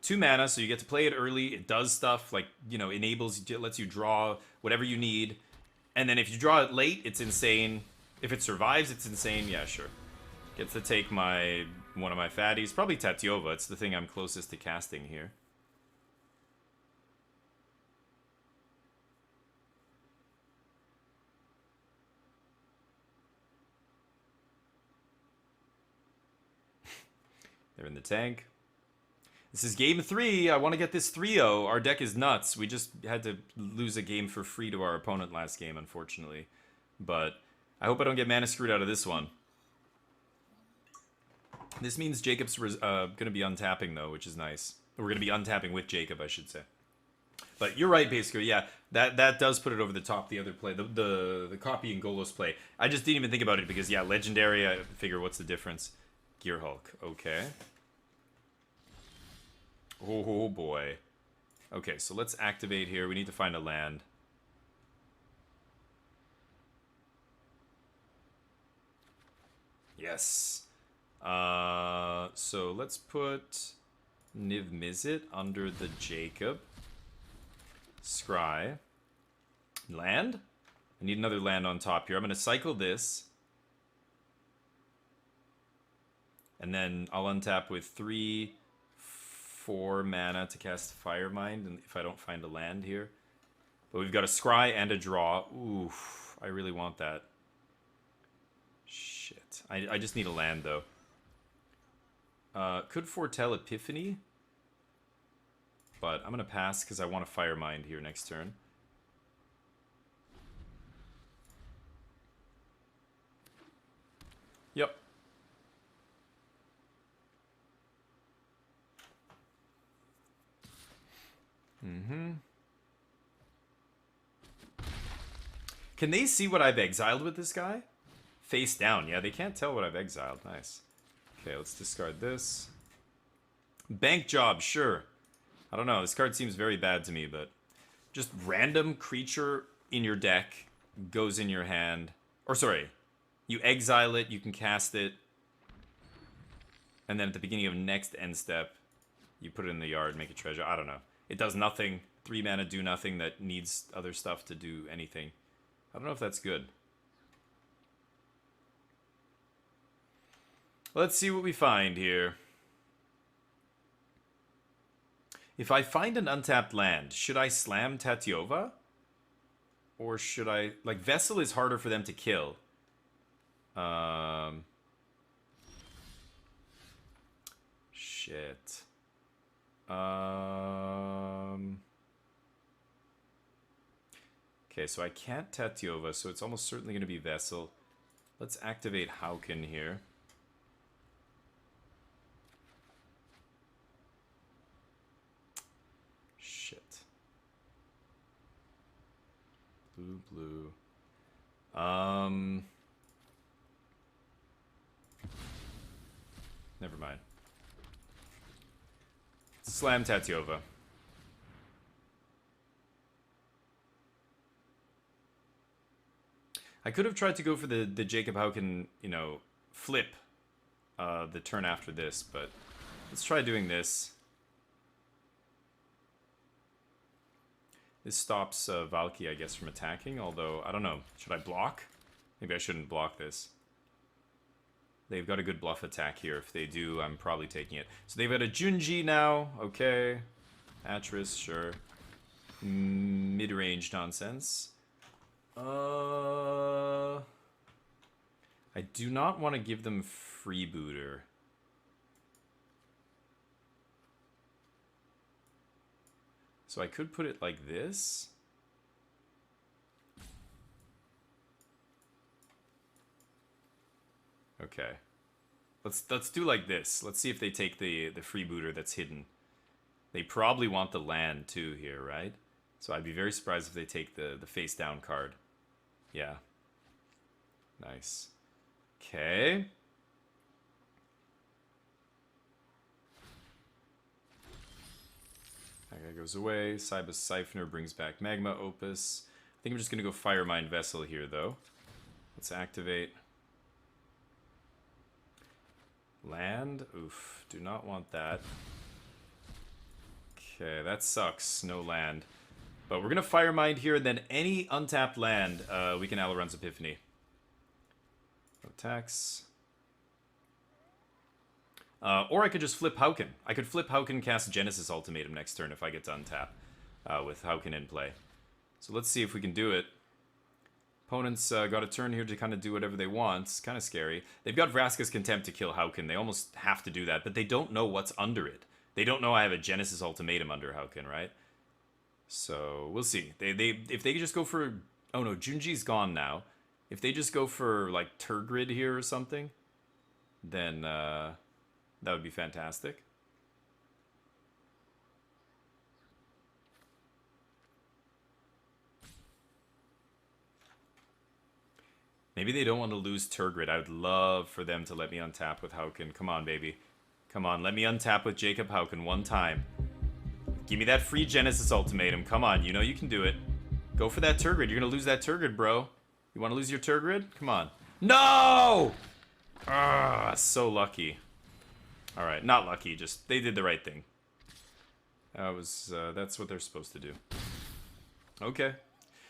2 mana, so you get to play it early. It does stuff like, you know, lets you draw whatever you need. And then if you draw it late, it's insane. If it survives, it's insane. Yeah, sure. Gets to take one of my fatties. Probably Tatiova. It's the thing I'm closest to casting here. They're in the tank. This is game 3. I want to get this 3-0. Our deck is nuts. We just had to lose a game for free to our opponent last game, unfortunately. But I hope I don't get mana screwed out of this one. This means Jacob's going to be untapping, though, which is nice. We're going to be untapping with Jacob, I should say. But you're right, basically. Yeah, that does put it over the top, the other play. The copy and Golos play. I just didn't even think about it because, yeah, Legendary, I figure what's the difference? Gear Hulk. Okay. Oh boy. Okay, so let's activate here. We need to find a land. Yes. So let's put Niv Mizzet under the Jacob. Scry. Land? I need another land on top here. I'm going to cycle this. And then I'll untap with 3, 4 mana to cast Firemind, and if I don't find a land here. But we've got a scry and a draw. Oof, I really want that. Shit. I just need a land, though. Could foretell Epiphany. But I'm going to pass because I want a Firemind here next turn. Yep. Can they see what I've exiled with this guy? Face down. Yeah, they can't tell what I've exiled. Nice. Okay, let's discard this. Bank Job, sure. I don't know. This card seems very bad to me, but just random creature in your deck goes in your hand. Or sorry, you exile it, you can cast it, and then at the beginning of next end step, you put it in the yard, make a treasure. I don't know. It does nothing. 3 mana do nothing that needs other stuff to do anything. I don't know if that's good. Let's see what we find here. If I find an untapped land, should I slam Tatiova? Or should I... Like, Vessel is harder for them to kill. Shit. Okay, so I can't Tatiova, so it's almost certainly going to be Vessel. Let's activate Hauken here. Shit. Blue. Never mind. Slam Tatiova. I could have tried to go for the Jacob Hauken, you know, flip the turn after this, but let's try doing this. This stops Valky, I guess, from attacking, although, I don't know. Should I block? Maybe I shouldn't block this. They've got a good bluff attack here. If they do, I'm probably taking it. So they've got a Junji now. Okay. Atris, sure. Mid-range nonsense. do not want to give them freebooter. So I could put it like this. Okay. Let's do like this. Let's see if they take the freebooter that's hidden. They probably want the land too here, right? So I'd be very surprised if they take the face down card. Yeah. Nice. Okay. That guy goes away. Cybus Siphoner brings back Magma Opus. I think I'm just going to go Firemind Vessel here, though. Let's activate. Land? Oof. Do not want that. Okay, that sucks. No land. But we're going to Firemind here, and then any untapped land, we can Alorun's Epiphany. No tax. Or I could just flip Hauken. I could flip Hauken, cast Genesis Ultimatum next turn if I get to untap with Hauken in play. So let's see if we can do it. Opponents got a turn here to kind of do whatever they want. It's kind of scary. They've got Vraska's Contempt to kill Hauken. They almost have to do that, but they don't know what's under it. They don't know I have a Genesis Ultimatum under Hauken, right? So we'll see. If they just go for... Oh no, Junji's gone now. If they just go for like Turgrid here or something, then that would be fantastic. Maybe they don't want to lose Turgrid. I would love for them to let me untap with Hauken. Come on, baby. Come on, let me untap with Jacob Hauken one time. Give me that free Genesis Ultimatum. Come on, you know you can do it. Go for that Turgrid. You're going to lose that Turgrid, bro. You want to lose your Turgrid? Come on. No! Ah, so lucky. Alright, not lucky. Just, they did the right thing. That's what they're supposed to do. Okay.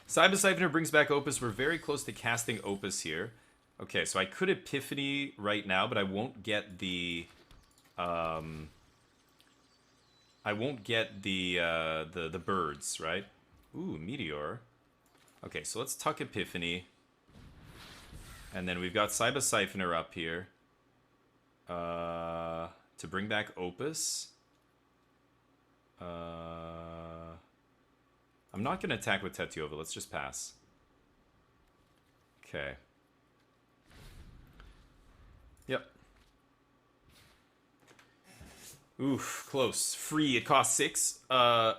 Cybus Siphoner brings back Opus. We're very close to casting Opus here. Okay, so I could Epiphany right now, but I won't get the... I won't get the birds, right? Ooh, Meteor. Okay, so let's tuck Epiphany. And then we've got Cybus Siphoner up here. To bring back Opus. I'm not going to attack with Tetyova. Let's just pass. Okay. Yep. Oof, close. Free, it costs 6. Well,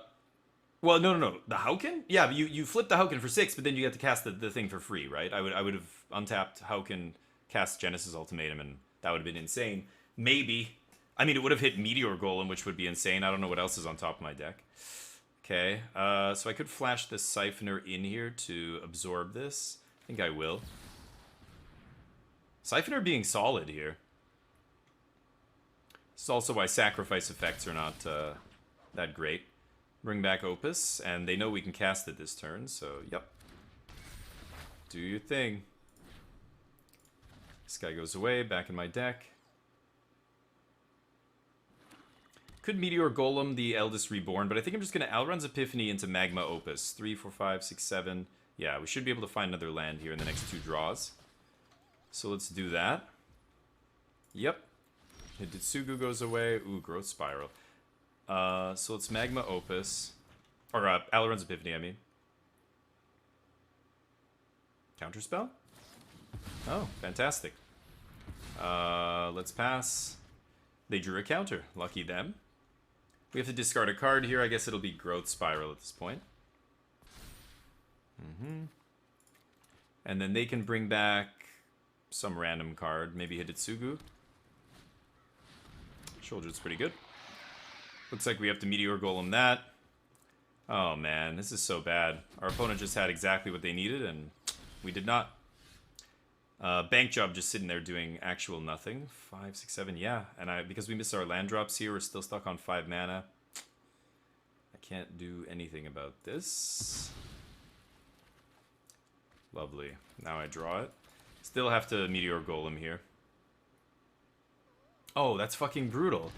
no. The Hauken? Yeah, but you flip the Hauken for 6, but then you get to cast the thing for free, right? I would have untapped Hauken, cast Genesis Ultimatum, and that would have been insane. Maybe. I mean, it would have hit Meteor Golem, which would be insane. I don't know what else is on top of my deck. Okay, so I could flash this Siphoner in here to absorb this. I think I will. Siphoner being solid here. This is also why sacrifice effects are not that great. Bring back Opus, and they know we can cast it this turn, so yep. Do your thing. This guy goes away, back in my deck. Could Meteor Golem the Eldest Reborn, but I think I'm just going to Alrun's Epiphany into Magma Opus. 3, 4, 5, 6, 7. Yeah, we should be able to find another land here in the next 2 draws. So let's do that. Yep. Hidetsugu goes away. Ooh, Growth Spiral. So let's Magma Opus. Or Alrun's Epiphany, I mean. Counterspell? Oh, fantastic. Let's pass. They drew a counter. Lucky them. We have to discard a card here. I guess it'll be Growth Spiral at this point. And then they can bring back some random card. Maybe Hidetsugu. Shoulder's pretty good. Looks like we have to Meteor Golem that. Oh man, this is so bad. Our opponent just had exactly what they needed, and we did not. Bank Job just sitting there doing actual nothing. 5, 6, 7, yeah. And because we missed our land drops here, we're still stuck on 5 mana. I can't do anything about this. Lovely. Now I draw it. Still have to Meteor Golem here. Oh, that's fucking brutal.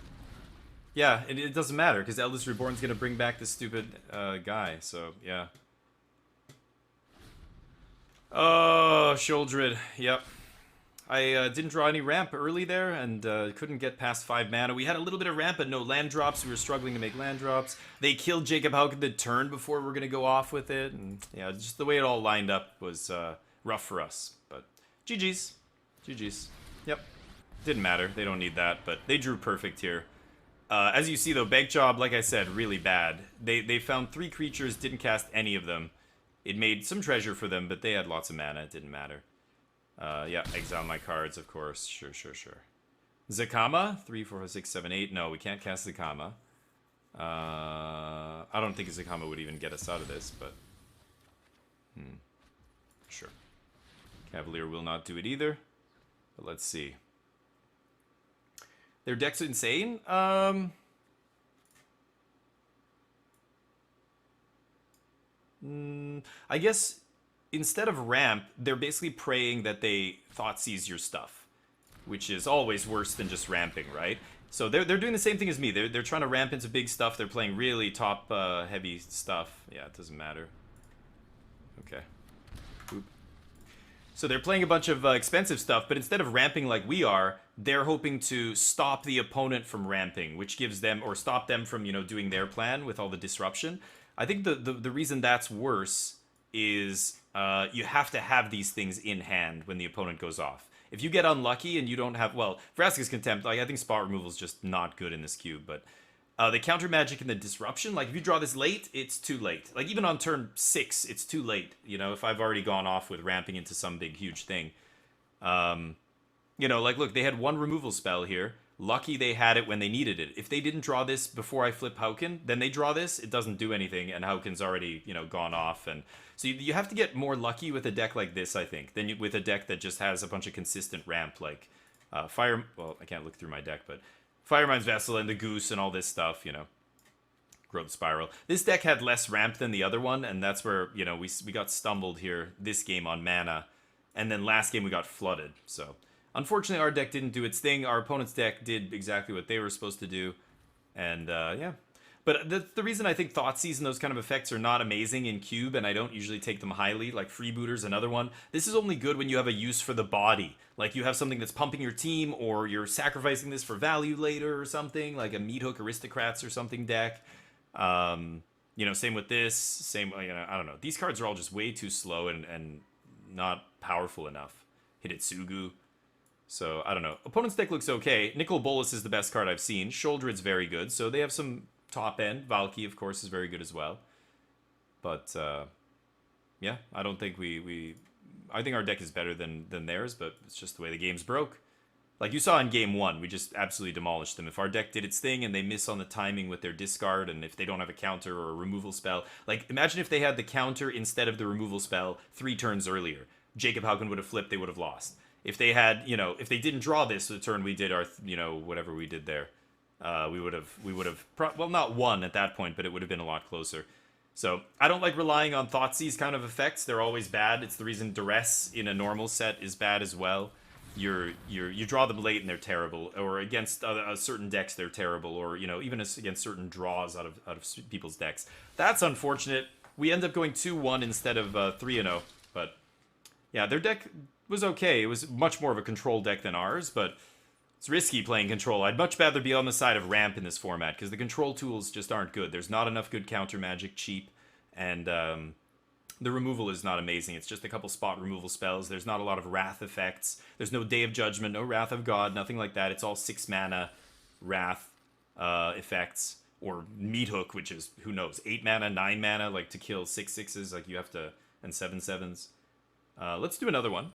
Yeah, it doesn't matter, because Eldest Reborn's gonna bring back this stupid guy, so yeah. Oh, Sheoldred. Yep. I didn't draw any ramp early there and couldn't get past 5 mana. We had a little bit of ramp, but no land drops. We were struggling to make land drops. They killed Jacob Hauken the turn before we're going to go off with it. And yeah, just the way it all lined up was rough for us. But GG's. GG's. Yep. Didn't matter. They don't need that, but they drew perfect here. As you see, though, Bank Job, like I said, really bad. They found 3 creatures, didn't cast any of them. It made some treasure for them, but they had lots of mana. It didn't matter. Yeah, exile my cards, of course. Sure. Zakama, 3, 4, 5, 6, 7, 8. No, we can't cast Zakama. I don't think Zakama would even get us out of this, but... Sure. Cavalier will not do it either. But let's see. Their deck's insane. I guess instead of ramp, they're basically praying that they Thoughtseize your stuff, which is always worse than just ramping, right? So they're doing the same thing as me. They're trying to ramp into big stuff. They're playing really top heavy stuff. Yeah, it doesn't matter. Okay. Boop. So they're playing a bunch of expensive stuff, but instead of ramping like we are, they're hoping to stop the opponent from ramping, which gives them, or stop them from, doing their plan with all the disruption. I think the reason that's worse is you have to have these things in hand when the opponent goes off. If you get unlucky and you don't have, well, Vraska's Contempt, like, I think spot removal is just not good in this cube, but the counter magic and the disruption, like, if you draw this late, it's too late. Like, even on turn 6, it's too late, if I've already gone off with ramping into some big, huge thing. Like, look, they had 1 removal spell here. Lucky they had it when they needed it. If they didn't draw this before I flip Hauken, then they draw this, it doesn't do anything, and Hauken's already, gone off. And so you have to get more lucky with a deck like this, I think, than with a deck that just has a bunch of consistent ramp, like well, I can't look through my deck, but Firemind's Vessel and the Goose and all this stuff, Growth Spiral. This deck had less ramp than the other one, and that's where, we got stumbled here this game on mana, and then last game we got flooded, so... Unfortunately, our deck didn't do its thing. Our opponent's deck did exactly what they were supposed to do. And, yeah. But the reason I think Thoughtseize and those kind of effects are not amazing in Cube, and I don't usually take them highly, like Freebooter's another one, this is only good when you have a use for the body. Like, you have something that's pumping your team, or you're sacrificing this for value later or something, like a Meat Hook Aristocrats or something deck. Same with this, same, I don't know. These cards are all just way too slow and not powerful enough. Hidetsugu. So, I don't know. Opponent's deck looks okay. Nicol Bolas is the best card I've seen. Sholdred's very good, so they have some top end. Valky, of course, is very good as well. But, yeah, I don't think I think our deck is better than theirs, but it's just the way the game's broke. Like you saw in Game 1, we just absolutely demolished them. If our deck did its thing and they miss on the timing with their discard, and if they don't have a counter or a removal spell, like, imagine if they had the counter instead of the removal spell 3 turns earlier. Jacob Hauken would have flipped, they would have lost. If they had, if they didn't draw this the turn we did our, whatever we did there, we would have, well, not won at that point, but it would have been a lot closer. So I don't like relying on Thoughtseize kind of effects. They're always bad. It's the reason Duress in a normal set is bad as well. You draw them late and they're terrible, or against certain decks they're terrible, or even against certain draws out of people's decks. That's unfortunate. We end up going 2-1 instead of 3-0, but yeah, their deck was okay. It was much more of a control deck than ours, but it's risky playing control. I'd much rather be on the side of ramp in this format, because the control tools just aren't good. There's not enough good counter magic, cheap, and the removal is not amazing. It's just a couple spot removal spells. There's not a lot of Wrath effects. There's no Day of Judgment, no Wrath of God, nothing like that. It's all 6 mana Wrath effects, or Meat Hook, which is, who knows, 8 mana, 9 mana, like to kill 6/6s, like you have to, and 7/7s. Let's do another one.